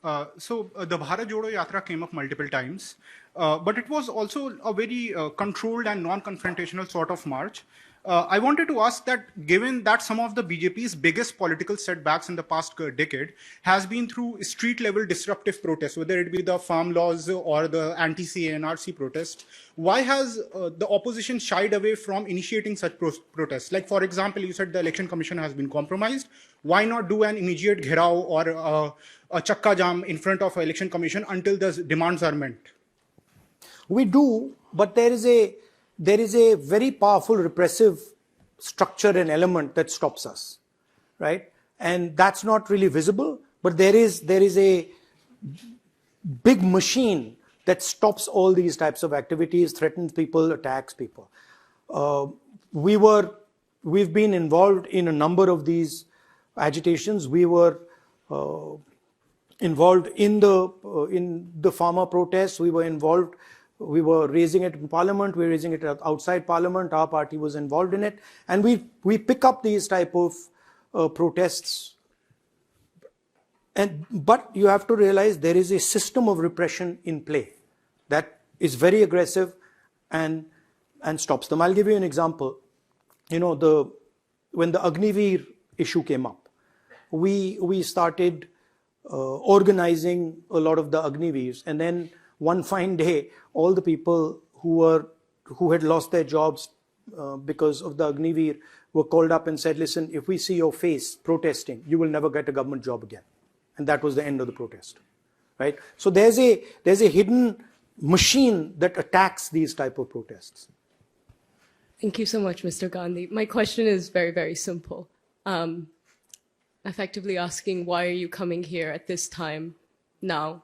The Bharat Jodo Yatra came up multiple times, but it was also a very controlled and non-confrontational sort of march. I wanted to ask that, given that some of the BJP's biggest political setbacks in the past decade has been through street-level disruptive protests, whether it be the farm laws or the anti-CNRC protest, why has the opposition shied away from initiating such protests? Like, for example, you said the Election Commission has been compromised. Why not do an immediate gherav or a chakka jam in front of the Election Commission until the demands are met? We do, but there is a very powerful repressive structure and element that stops us, right? And that's not really visible, but there is a big machine that stops all these types of activities, threatens people, attacks people. we've been involved in a number of these agitations. We were involved in the farmer protests. We were raising it in Parliament. We were raising it outside Parliament. Our party was involved in it, and we pick up these type of protests. But you have to realize there is a system of repression in play that is very aggressive and stops them. I'll give you an example. When the Agniveer issue came up, we started organizing a lot of the Agniveers, and then one fine day, all the people who had lost their jobs because of the Agniveer were called up and said, listen, if we see your face protesting, you will never get a government job again. And that was the end of the protest, right? So there's a hidden machine that attacks these type of protests. Thank you so much, Mr. Gandhi. My question is very, very simple. Effectively asking, why are you coming here at this time now?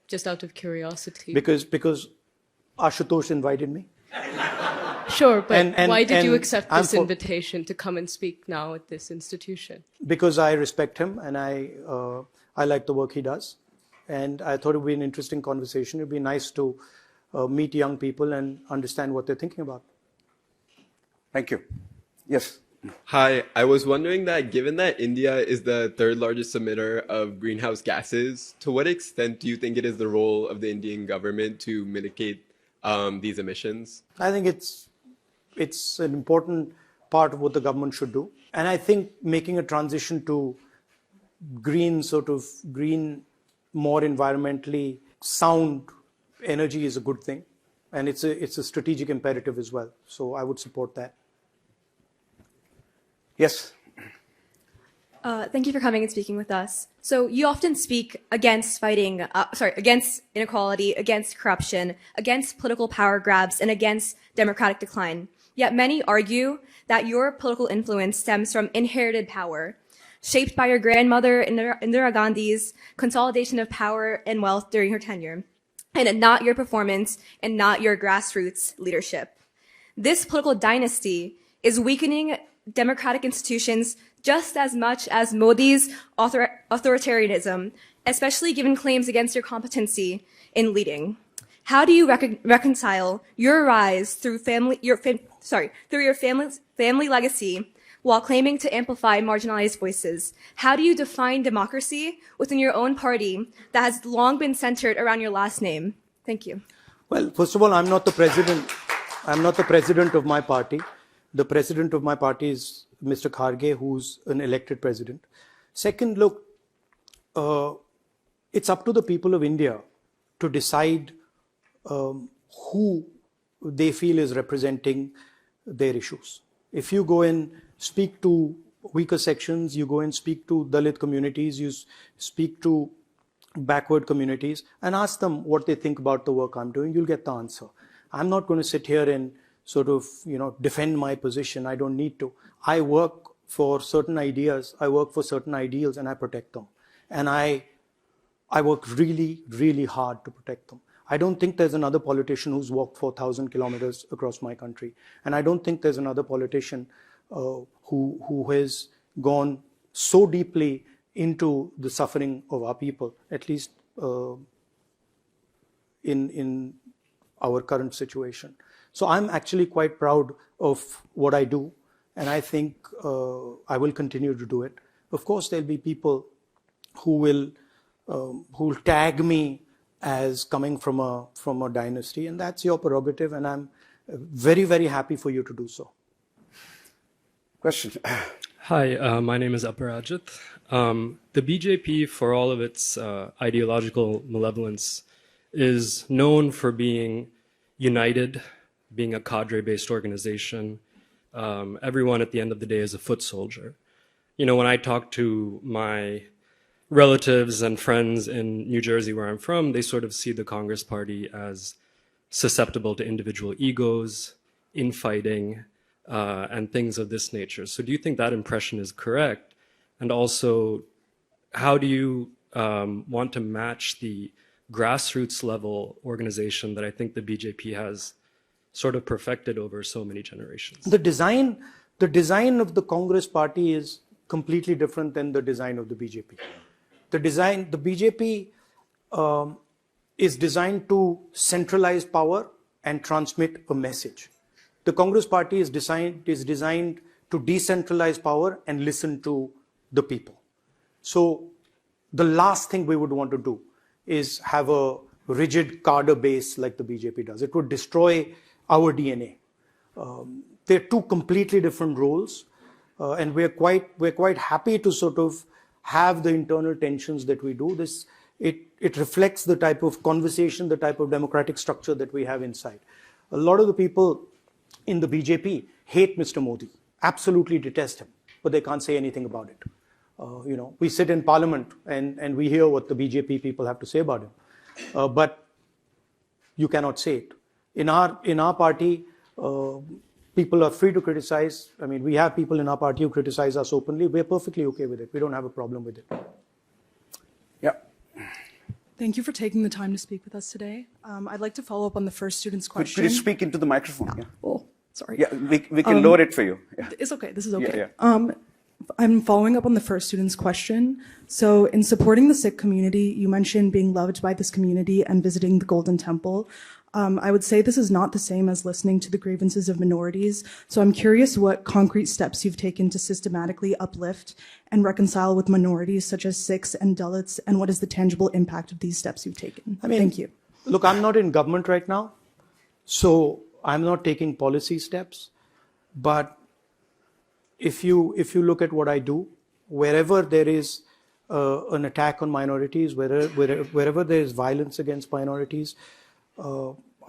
Just out of curiosity. Because Ashutosh invited me. Sure, but why did you and accept this invitation to come and speak now at this institution? Because I respect him, and I like the work he does. And I thought it would be an interesting conversation. It would be nice to meet young people and understand what they're thinking about. Thank you. Yes. Hi, I was wondering that given that India is the third largest emitter of greenhouse gases, to what extent do you think it is the role of the Indian government to mitigate these emissions? I think it's an important part of what the government should do. And I think making a transition to green, more environmentally sound energy is a good thing. And it's a strategic imperative as well. So I would support that. Yes. Thank you for coming and speaking with us. So you often speak against against inequality, against corruption, against political power grabs, and against democratic decline. Yet many argue that your political influence stems from inherited power, shaped by your grandmother Indira Gandhi's consolidation of power and wealth during her tenure, and not your performance and not your grassroots leadership. This political dynasty is weakening democratic institutions just as much as Modi's authoritarianism, especially given claims against your competency in leading. How do you reconcile your rise through your family legacy while claiming to amplify marginalized voices? How do you define democracy within your own party that has long been centered around your last name? Thank you. Well, first of all, I'm not the president. I'm not the president of my party. The president of my party is Mr. Kharge, who's an elected president. Second, look, it's up to the people of India to decide who they feel is representing their issues. If you go and speak to weaker sections, you go and speak to Dalit communities, you speak to backward communities and ask them what they think about the work I'm doing, you'll get the answer. I'm not going to sit here and defend my position. I don't need to. I work for certain ideas, I work for certain ideals, and I protect them. And I work really, really hard to protect them. I don't think there's another politician who's walked 4,000 kilometers across my country. And I don't think there's another politician who has gone so deeply into the suffering of our people, at least in our current situation. So I'm actually quite proud of what I do, and I think I will continue to do it. Of course, there'll be people who will tag me as coming from a dynasty, and that's your prerogative, and I'm very, very happy for you to do so. Question. Hi, my name is Aparajit. The BJP, for all of its ideological malevolence, is known for being united, being a cadre-based organization. Everyone at the end of the day is a foot soldier. When I talk to my relatives and friends in New Jersey, where I'm from, they sort of see the Congress Party as susceptible to individual egos, infighting, and things of this nature. So do you think that impression is correct? And also, how do you want to match the grassroots level organization that I think the BJP has sort of perfected over so many generations? The design of the Congress party is completely different than the design of the BJP. The BJP is designed to centralize power and transmit a message. The Congress party is designed to decentralize power and listen to the people. So the last thing we would want to do is have a rigid cadre base like the BJP does. It would destroy our DNA. They're two completely different roles, and we're quite happy to sort of have the internal tensions that we do. It reflects the type of conversation, the type of democratic structure that we have inside. A lot of the people in the BJP hate Mr. Modi, absolutely detest him, but they can't say anything about it. We sit in parliament and we hear what the BJP people have to say about him, but you cannot say it. In our party, people are free to criticize. I mean, we have people in our party who criticize us openly. We're perfectly okay with it. We don't have a problem with it. Yeah. Thank you for taking the time to speak with us today. I'd like to follow up on the first student's question. Could you speak into the microphone? Yeah. Oh, sorry. Yeah, we can lower it for you. Yeah. It's okay. This is okay. Yeah. I'm following up on the first student's question. So in supporting the Sikh community, you mentioned being loved by this community and visiting the Golden Temple. I would say this is not the same as listening to the grievances of minorities. So I'm curious what concrete steps you've taken to systematically uplift and reconcile with minorities such as Sikhs and Dalits, and what is the tangible impact of these steps you've taken? Thank you. Look, I'm not in government right now, so I'm not taking policy steps. But if you look at what I do, wherever there is an attack on minorities, wherever there is violence against minorities,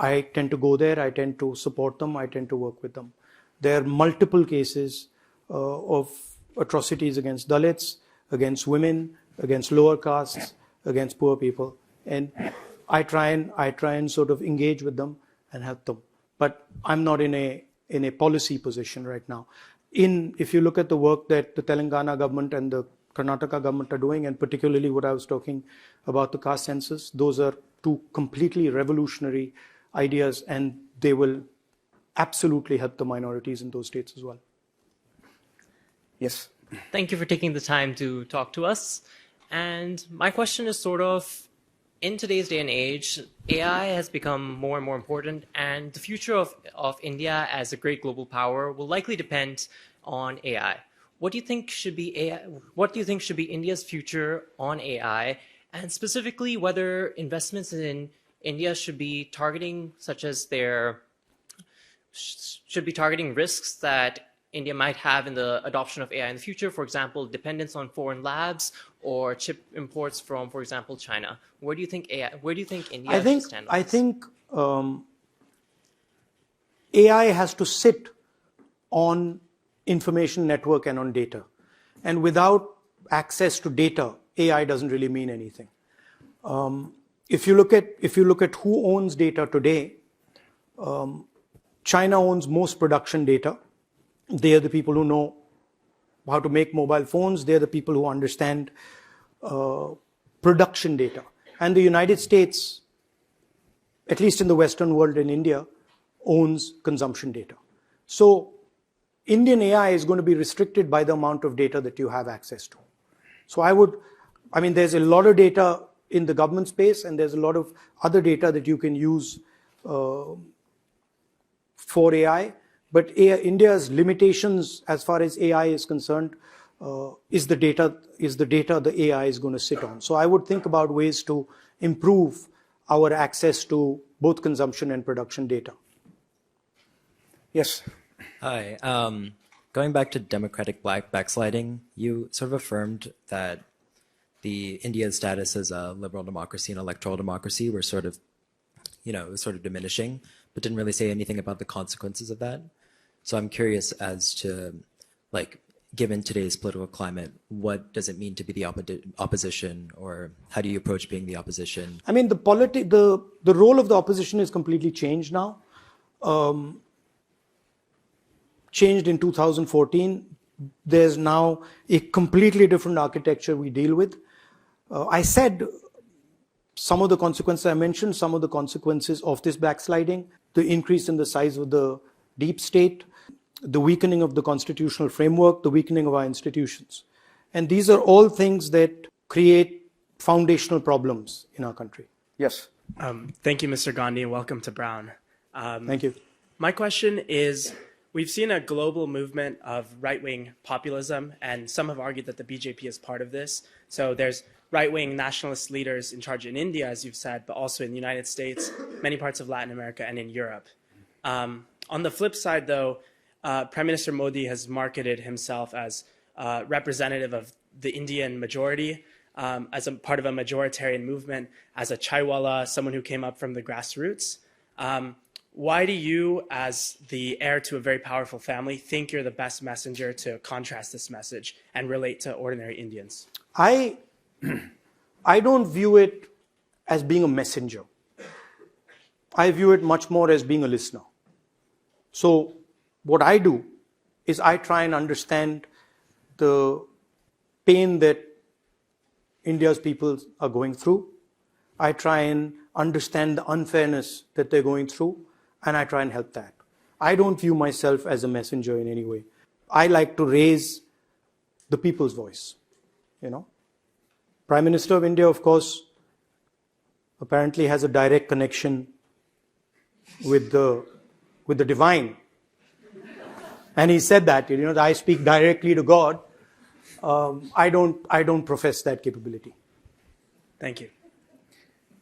I tend to go there, I tend to support them, I tend to work with them. There are multiple cases of atrocities against Dalits, against women, against lower castes, against poor people. And I try and sort of engage with them and help them. But I'm not in a policy position right now. If you look at the work that the Telangana government and the Karnataka government are doing, and particularly what I was talking about the caste census, those are two completely revolutionary ideas, and they will absolutely help the minorities in those states as well. Yes. Thank you for taking the time to talk to us. And my question is sort of, in today's day and age, AI has become more and more important, and the future of India as a great global power will likely depend on AI. What do you think should be AI? What do you think should be India's future on AI? And specifically, whether investments in India should be targeting, should be targeting risks that India might have in the adoption of AI in the future, for example, dependence on foreign labs or chip imports from, for example, China. Where do you think India should stand on this? I think AI has to sit on information network and on data. And without access to data, AI doesn't really mean anything. If you look at who owns data today, China owns most production data. They are the people who know how to make mobile phones. They are the people who understand production data. And the United States, at least in the Western world and India, owns consumption data. So Indian AI is going to be restricted by the amount of data that you have access to. So there's a lot of data in the government space, and there's a lot of other data that you can use for AI. But India's limitations as far as AI is concerned is the data the AI is going to sit on. So I would think about ways to improve our access to both consumption and production data. Yes. Hi. Going back to democratic backsliding, you sort of affirmed that India's status as a liberal democracy and electoral democracy were sort of diminishing, but didn't really say anything about the consequences of that. So I'm curious as to, given today's political climate, what does it mean to be the opposition, or how do you approach being the opposition? I mean, the role of the opposition is completely changed now. Changed in 2014. There's now a completely different architecture we deal with. I said some of the consequences I mentioned, some of the consequences of this backsliding, the increase in the size of the deep state, the weakening of the constitutional framework, the weakening of our institutions. And these are all things that create foundational problems in our country. Yes. Thank you, Mr. Gandhi, and welcome to Brown. Thank you. My question is, we've seen a global movement of right-wing populism, and some have argued that the BJP is part of this. So there's right-wing nationalist leaders in charge in India, as you've said, but also in the United States, many parts of Latin America, and in Europe. On the flip side, though, Prime Minister Modi has marketed himself as representative of the Indian majority, as a part of a majoritarian movement, as a chaiwala, someone who came up from the grassroots. Why do you, as the heir to a very powerful family, think you're the best messenger to contrast this message and relate to ordinary Indians? I don't view it as being a messenger. I view it much more as being a listener. So what I do is I try and understand the pain that India's people are going through. I try and understand the unfairness that they're going through, and I try and help that. I don't view myself as a messenger in any way. I like to raise the people's voice, you know. Prime Minister of India, of course, apparently has a direct connection with the divine. And he said that, you know, that I speak directly to God. I don't profess that capability. Thank you.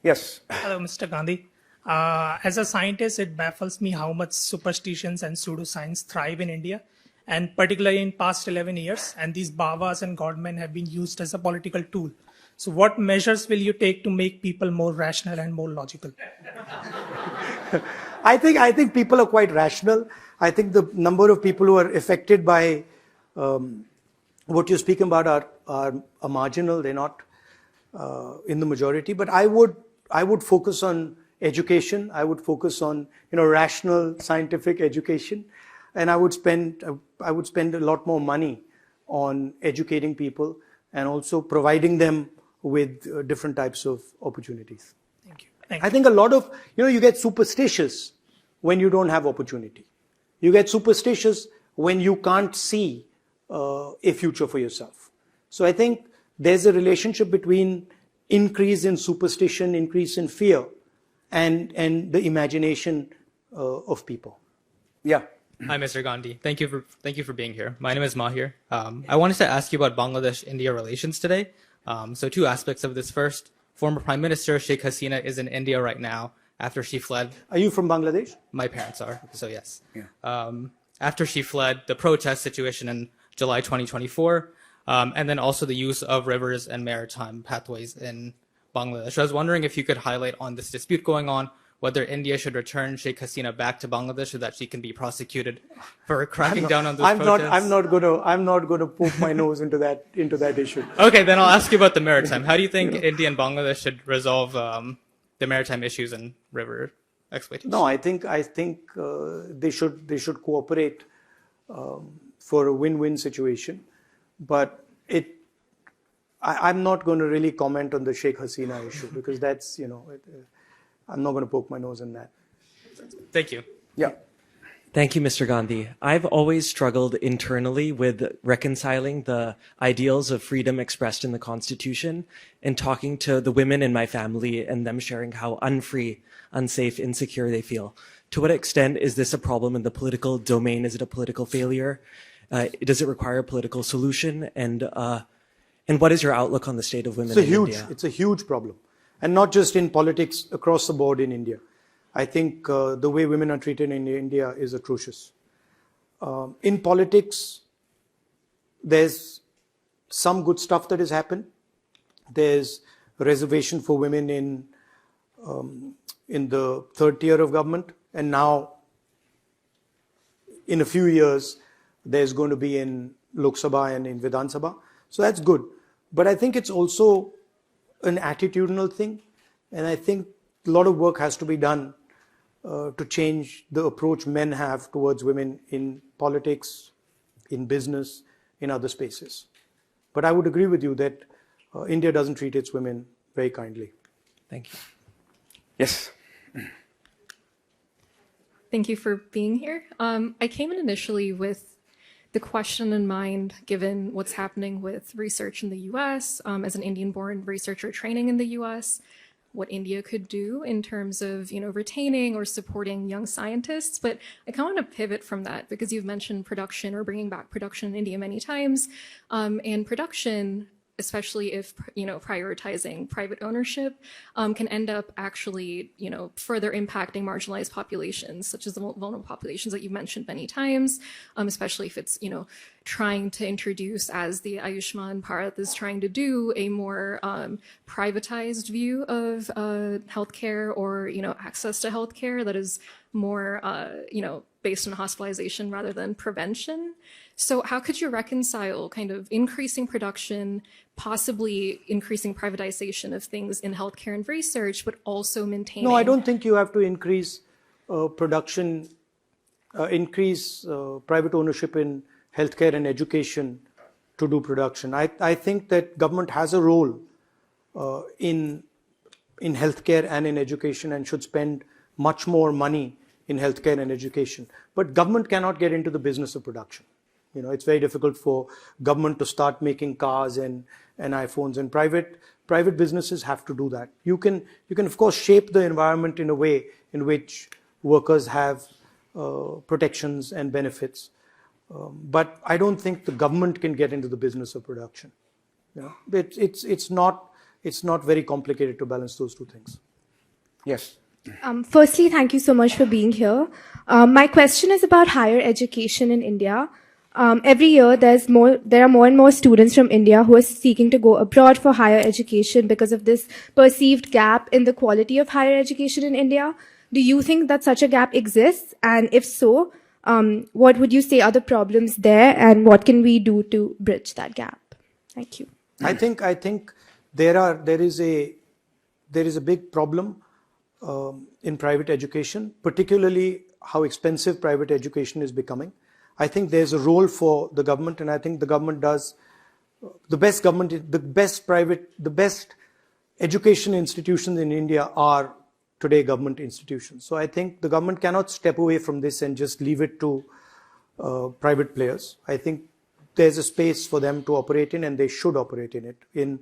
Yes. Hello, Mr. Gandhi. As a scientist, it baffles me how much superstitions and pseudoscience thrive in India, and particularly in past 11 years. And these Babas and godmen have been used as a political tool. So what measures will you take to make people more rational and more logical? I think people are quite rational. I think the number of people who are affected by what you're speaking about are marginal. They're not in the majority. But I would focus on education. I would focus on, you know, rational scientific education, and I would spend a lot more money on educating people and also providing them with different types of opportunities. Thank you. I think a lot of, you know, you get superstitious when you don't have opportunity. You get superstitious when you can't see a future for yourself. So I think there's a relationship between increase in superstition, increase in fear, and the imagination of people. Yeah. Hi, Mr. Gandhi. Thank you for being here. My name is Mahir. I wanted to ask you about Bangladesh-India relations today. So two aspects of this. First, former Prime Minister Sheikh Hasina is in India right now after she fled. Are you from Bangladesh? My parents are, so yes. Yeah. After she fled the protest situation in July 2024, and then also the use of rivers and maritime pathways in Bangladesh. So I was wondering if you could highlight on this dispute going on, whether India should return Sheikh Hasina back to Bangladesh so that she can be prosecuted for cracking down on those protests. I'm not going to poke my nose into that issue. Okay, then I'll ask you about the maritime. How do you think India and Bangladesh should resolve the maritime issues and river exploitation? No, I think they should cooperate for a win-win situation. But I'm not going to really comment on the Sheikh Hasina issue because that's, you know, I'm not going to poke my nose in that. Thank you. Yeah. Thank you, Mr. Gandhi. I've always struggled internally with reconciling the ideals of freedom expressed in the Constitution and talking to the women in my family and them sharing how unfree, unsafe, insecure they feel. To what extent is this a problem in the political domain? Is it a political failure? Does it require a political solution? And what is your outlook on the state of women in India? It's a huge problem. And not just in politics, across the board in India. I think the way women are treated in India is atrocious. In politics, there's some good stuff that has happened. There's a reservation for women in the third tier of government. And now, in a few years, there's going to be in Lok Sabha and in Vidhan Sabha. So that's good. But I think it's also an attitudinal thing. And I think a lot of work has to be done to change the approach men have towards women in politics, in business, in other spaces. But I would agree with you that India doesn't treat its women very kindly. Thank you. Yes. Thank you for being here. I came in initially with the question in mind, given what's happening with research in the US, as an Indian-born researcher training in the US, what India could do in terms of, retaining or supporting young scientists. But I kind of want to pivot from that because you've mentioned production or bringing back production in India many times. And production, especially if, prioritizing private ownership, can end up actually, further impacting marginalized populations, such as the vulnerable populations that you've mentioned many times, especially if it's, trying to introduce, as the Ayushman Bharat is trying to do, a more privatized view of healthcare or, access to healthcare that is more, based on hospitalization rather than prevention. So how could you reconcile kind of increasing production, possibly increasing privatization of things in healthcare and research, but also maintaining... No, I don't think you have to increase production, increase private ownership in healthcare and education to do production. I think that government has a role in healthcare and in education and should spend much more money in healthcare and education. But government cannot get into the business of production. It's very difficult for government to start making cars and iPhones, and private businesses have to do that. You can of course shape the environment in a way in which workers have protections and benefits, but I don't think the government can get into the business of production. It's not very complicated to balance those two things. Yes. Firstly, thank you so much for being here. My question is about higher education in India. Every year, there are more and more students from India who are seeking to go abroad for higher education because of this perceived gap in the quality of higher education in India. Do you think that such a gap exists? And if so, what would you say are the problems there, and what can we do to bridge that gap? Thank you. I think there is a big problem in private education, particularly how expensive private education is becoming. I think there's a role for the government, and I think the government does the best education institutions in India are today government institutions. So I think the government cannot step away from this and just leave it to private players. I think there's a space for them to operate in, and they should operate in it, in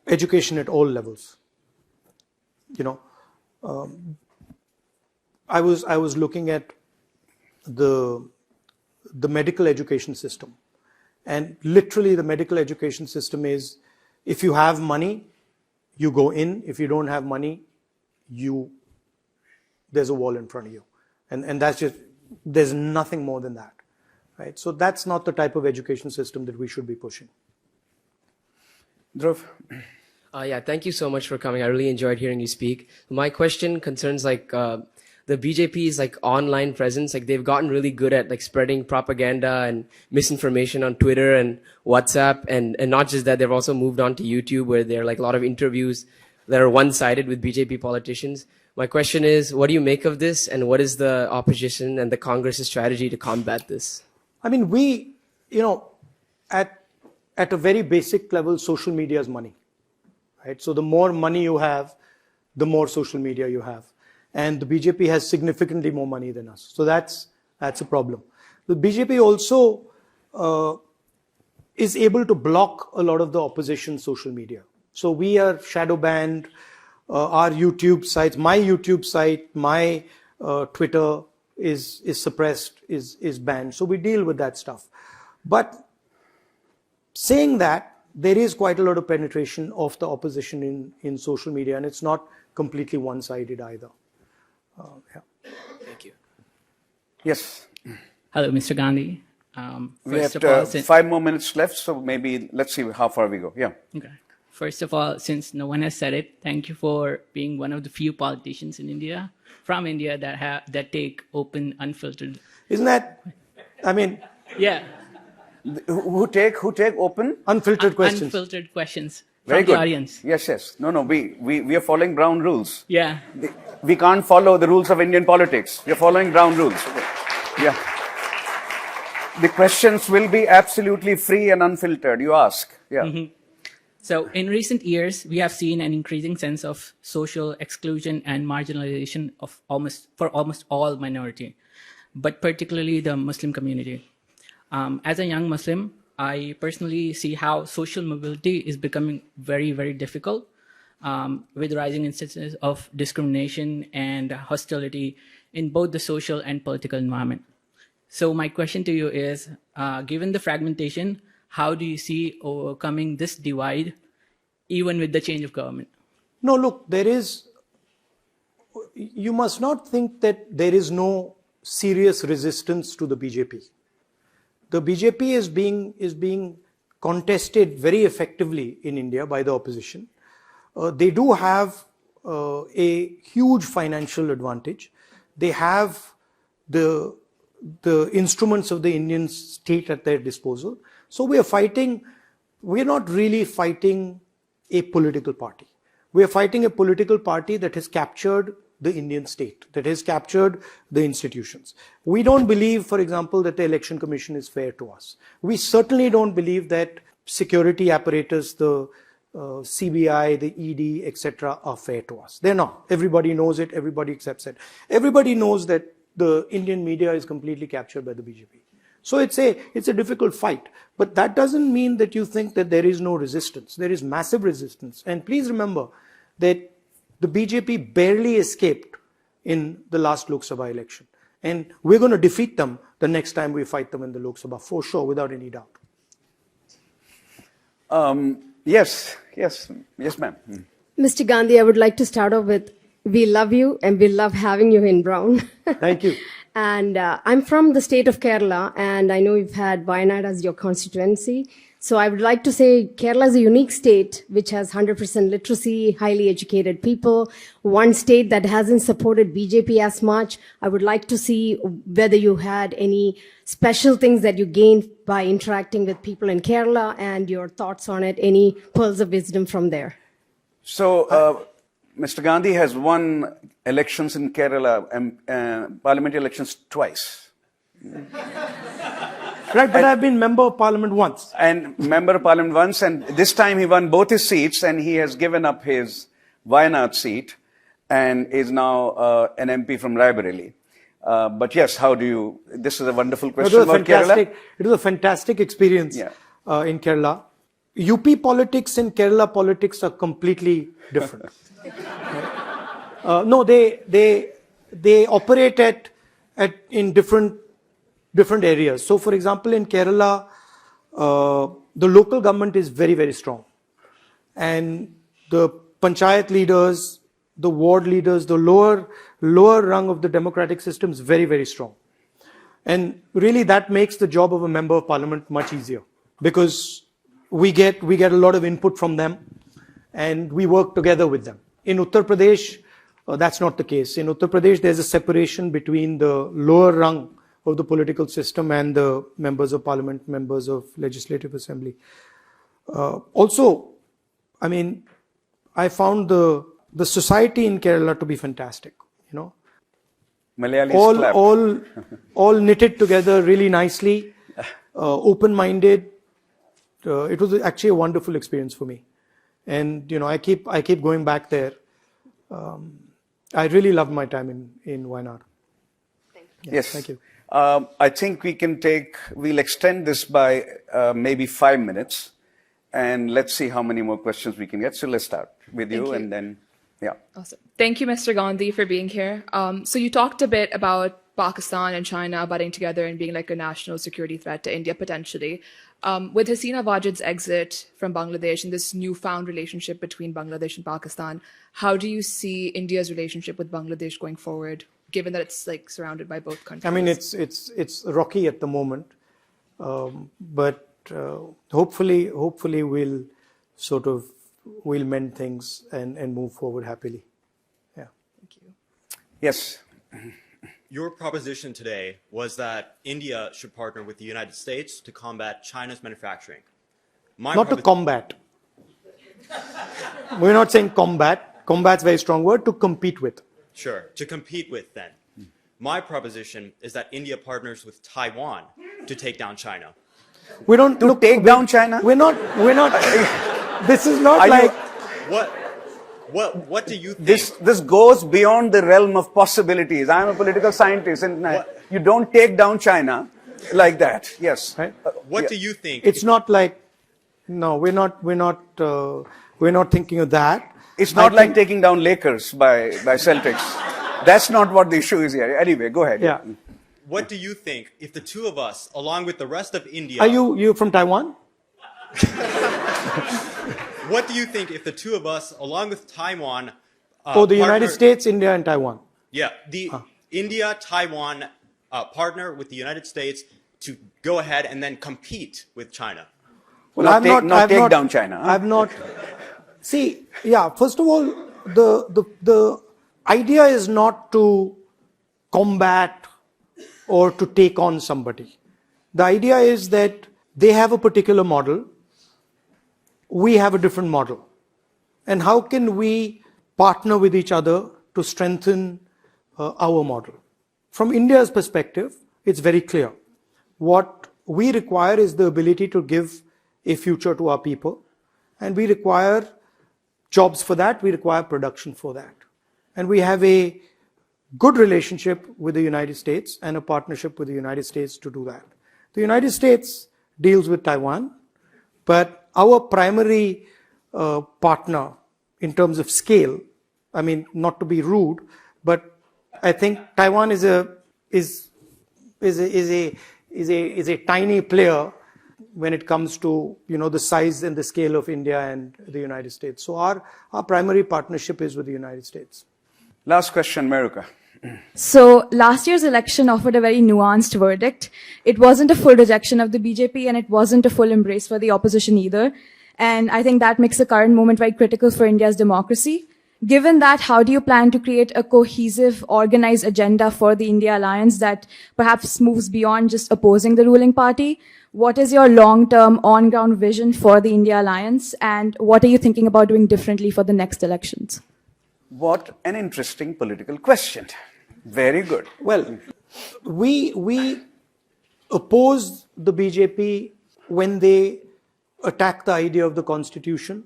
education at all levels. I was looking at the medical education system, and literally the medical education system is, if you have money, you go in. If you don't have money, there's a wall in front of you, and that's just, there's nothing more than that, right? So that's not the type of education system that we should be pushing. Dhruv. Yeah, thank you so much for coming. I really enjoyed hearing you speak. My question concerns the BJP's online presence. They've gotten really good at spreading propaganda and misinformation on Twitter and WhatsApp, and not just that, they've also moved on to YouTube, where there are a lot of interviews that are one-sided with BJP politicians. My question is, what do you make of this, and what is the opposition and the Congress's strategy to combat this? I mean, at a very basic level, social media is money, right? So the more money you have, the more social media you have. And the BJP has significantly more money than us. So that's a problem. The BJP also is able to block a lot of the opposition social media. So we are shadow banned. Our YouTube sites, my YouTube site, my Twitter is suppressed, is banned. So we deal with that stuff. But saying that, there is quite a lot of penetration of the opposition in social media, and it's not completely one-sided either. Yeah. Thank you. Yes. Hello, Mr. Gandhi. We have 5 more minutes left, so maybe let's see how far we go. Yeah. Okay. First of all, since no one has said it, thank you for being one of the few politicians in India, from India, that take open, unfiltered. Isn't that? I mean. Yeah. Who take open? Unfiltered questions. Unfiltered questions. Very from good. The audience. Yes. No, we are following brown rules. Yeah. We can't follow the rules of Indian politics. We are following brown rules. Yeah. The questions will be absolutely free and unfiltered. You ask. Yeah. Mm-hmm. So in recent years, we have seen an increasing sense of social exclusion and marginalization of almost all minority, but particularly the Muslim community. As a young Muslim, I personally see how social mobility is becoming very, very difficult with rising instances of discrimination and hostility in both the social and political environment. So my question to you is, given the fragmentation, how do you see overcoming this divide, even with the change of government? No, look, you must not think that there is no serious resistance to the BJP. The BJP is being contested very effectively in India by the opposition. They do have a huge financial advantage. They have the instruments of the Indian state at their disposal. So we're not really fighting a political party. We are fighting a political party that has captured the Indian state, that has captured the institutions. We don't believe, for example, that the Election Commission is fair to us. We certainly don't believe that security apparatus, the CBI, the ED, etc. are fair to us. They're not. Everybody knows it. Everybody accepts it. Everybody knows that the Indian media is completely captured by the BJP. So it's a difficult fight. But that doesn't mean that you think that there is no resistance. There is massive resistance. And please remember that the BJP barely escaped in the last Lok Sabha election. And we're going to defeat them the next time we fight them in the Lok Sabha, for sure, without any doubt. Yes, ma'am. Mr. Gandhi, I would like to start off with, we love you and we love having you in Brown. Thank you. And I'm from the state of Kerala, and I know you've had Wayanad as your constituency. So I would like to say Kerala is a unique state which has 100% literacy, highly educated people, one state that hasn't supported BJP as much. I would like to see whether you had any special things that you gained by interacting with people in Kerala and your thoughts on it, any pearls of wisdom from there. So, Mr. Gandhi has won elections in Kerala, parliamentary elections twice. Right, but I've been member of parliament once. And member of parliament once, and this time he won both his seats, and he has given up his Wayanad seat and is now an MP from Raebareli. But yes, this is a wonderful question about Kerala. It was a fantastic experience in Kerala. UP politics and Kerala politics are completely different. No, they operate in different areas. So, for example, in Kerala, the local government is very, very strong. And the panchayat leaders, the ward leaders, the lower rung of the democratic system is very, very strong. And really that makes the job of a member of parliament much easier, because we get a lot of input from them and we work together with them. In Uttar Pradesh, that's not the case. In Uttar Pradesh, there's a separation between the lower rung of the political system and the members of parliament, members of legislative assembly. Also, I mean, I found the society in Kerala to be fantastic, you know. Malayalis all knitted together really nicely, open-minded. It was actually a wonderful experience for me. And, you know, I keep going back there. I really loved my time in Wayanad. Yes. Thank you. I think we'll extend this by maybe 5 minutes, and let's see how many more questions we can get. So let's start with you, and then, yeah. Awesome. Thank you, Mr. Gandhi, for being here. So you talked a bit about Pakistan and China butting together and being like a national security threat to India potentially. With Hasina Wajid's exit from Bangladesh and this newfound relationship between Bangladesh and Pakistan, how do you see India's relationship with Bangladesh going forward, given that it's like surrounded by both countries? I mean, it's rocky at the moment, but hopefully we'll mend things and move forward happily. Yeah. Thank you. Yes. Your proposition today was that India should partner with the United States to combat China's manufacturing. Not to combat. We're not saying combat. Combat's a very strong word. To compete with. Sure, to compete with then. My proposition is that India partners with Taiwan to take down China. We don't take down China. We're not. This is not Are you- like... What do you think? This goes beyond the realm of possibilities. I'm a political scientist, and you don't take down China like that. Yes. Right? What do you think? It's not like, no, we're not thinking of that. It's not like taking down Lakers by Celtics. That's not what the issue is here. Anyway, go ahead. Yeah. What do you think if the two of us, along with the rest of India... Are you from Taiwan? What do you think if the two of us, along with Taiwan... The United States, India, and Taiwan. Yeah, the India, Taiwan partner with the United States to go ahead and then compete with China. Well, not take down China. I've not... See, yeah, first of all, the idea is not to combat or to take on somebody. The idea is that they have a particular model, we have a different model. And how can we partner with each other to strengthen our model? From India's perspective, it's very clear. What we require is the ability to give a future to our people. And we require jobs for that, we require production for that. And we have a good relationship with the United States and a partnership with the United States to do that. The United States deals with Taiwan, but our primary partner in terms of scale, I mean, not to be rude, but I think Taiwan is a tiny player when it comes to, the size and the scale of India and the United States. So our primary partnership is with the United States. Last question, America. So last year's election offered a very nuanced verdict. It wasn't a full rejection of the BJP and it wasn't a full embrace for the opposition either. And I think that makes the current moment very critical for India's democracy. Given that, how do you plan to create a cohesive, organized agenda for the India Alliance that perhaps moves beyond just opposing the ruling party? What is your long-term, on-ground vision for the India Alliance? And what are you thinking about doing differently for the next elections? What an interesting political question. Very good. Well, we oppose the BJP when they attack the idea of the Constitution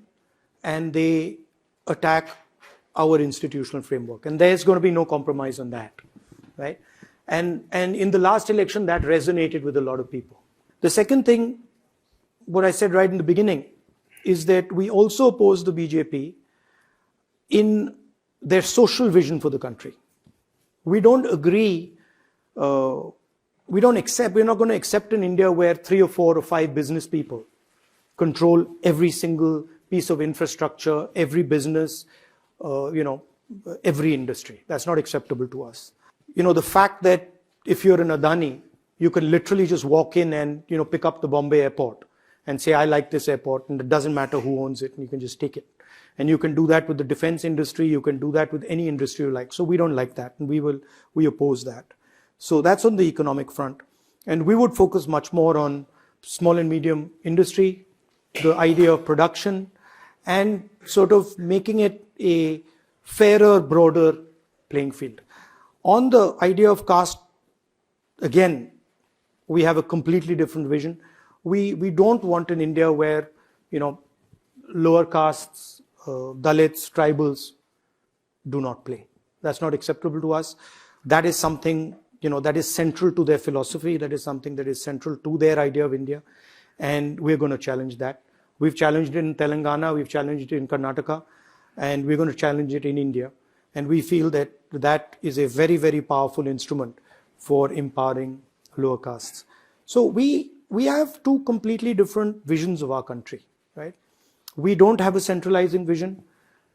and they attack our institutional framework. And there's going to be no compromise on that, right? And in the last election, that resonated with a lot of people. The second thing, what I said right in the beginning, is that we also oppose the BJP in their social vision for the country. We don't agree, we're not going to accept an India where 3 or 4 or 5 business people control every single piece of infrastructure, every business, every industry. That's not acceptable to us. The fact that if you're an Adani, you can literally just walk in and, pick up the Bombay airport and say, I like this airport, and it doesn't matter who owns it, and you can just take it. And you can do that with the defense industry, you can do that with any industry you like. So we don't like that, and we oppose that. So that's on the economic front. And we would focus much more on small and medium industry, the idea of production, and sort of making it a fairer, broader playing field. On the idea of caste, again, we have a completely different vision. We don't want an India where, lower castes, Dalits, tribals do not play. That's not acceptable to us. That is something, that is central to their philosophy. That is something that is central to their idea of India. And we're going to challenge that. We've challenged it in Telangana, we've challenged it in Karnataka, and we're going to challenge it in India. And we feel that that is a very, very powerful instrument for empowering lower castes. So we have 2 completely different visions of our country, right? We don't have a centralizing vision.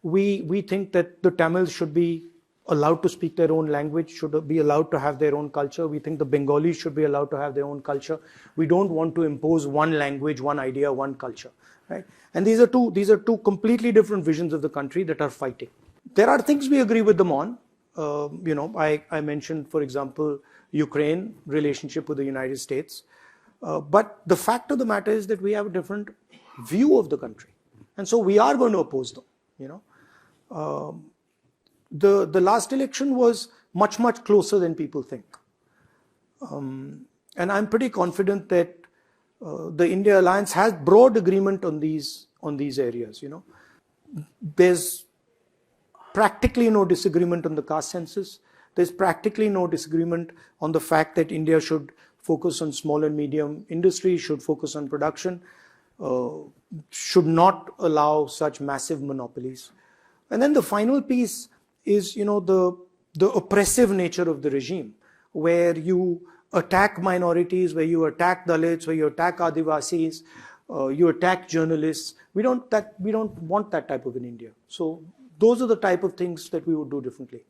We think that the Tamils should be allowed to speak their own language, should be allowed to have their own culture. We think the Bengalis should be allowed to have their own culture. We don't want to impose one language, one idea, one culture, right? And these are two completely different visions of the country that are fighting. There are things we agree with them on. I mentioned, for example, Ukraine relationship with the United States. But the fact of the matter is that we have a different view of the country. And so we are going to oppose them, The last election was much, much closer than people think. And I'm pretty confident that the India Alliance has broad agreement on these areas. There's practically no disagreement on the caste census. There's practically no disagreement on the fact that India should focus on small and medium industry, should focus on production, should not allow such massive monopolies. And then the final piece is, the oppressive nature of the regime, where you attack minorities, where you attack Dalits, where you attack Adivasis, you attack journalists. We don't want that type of an India. So those are the type of things that we would do differently.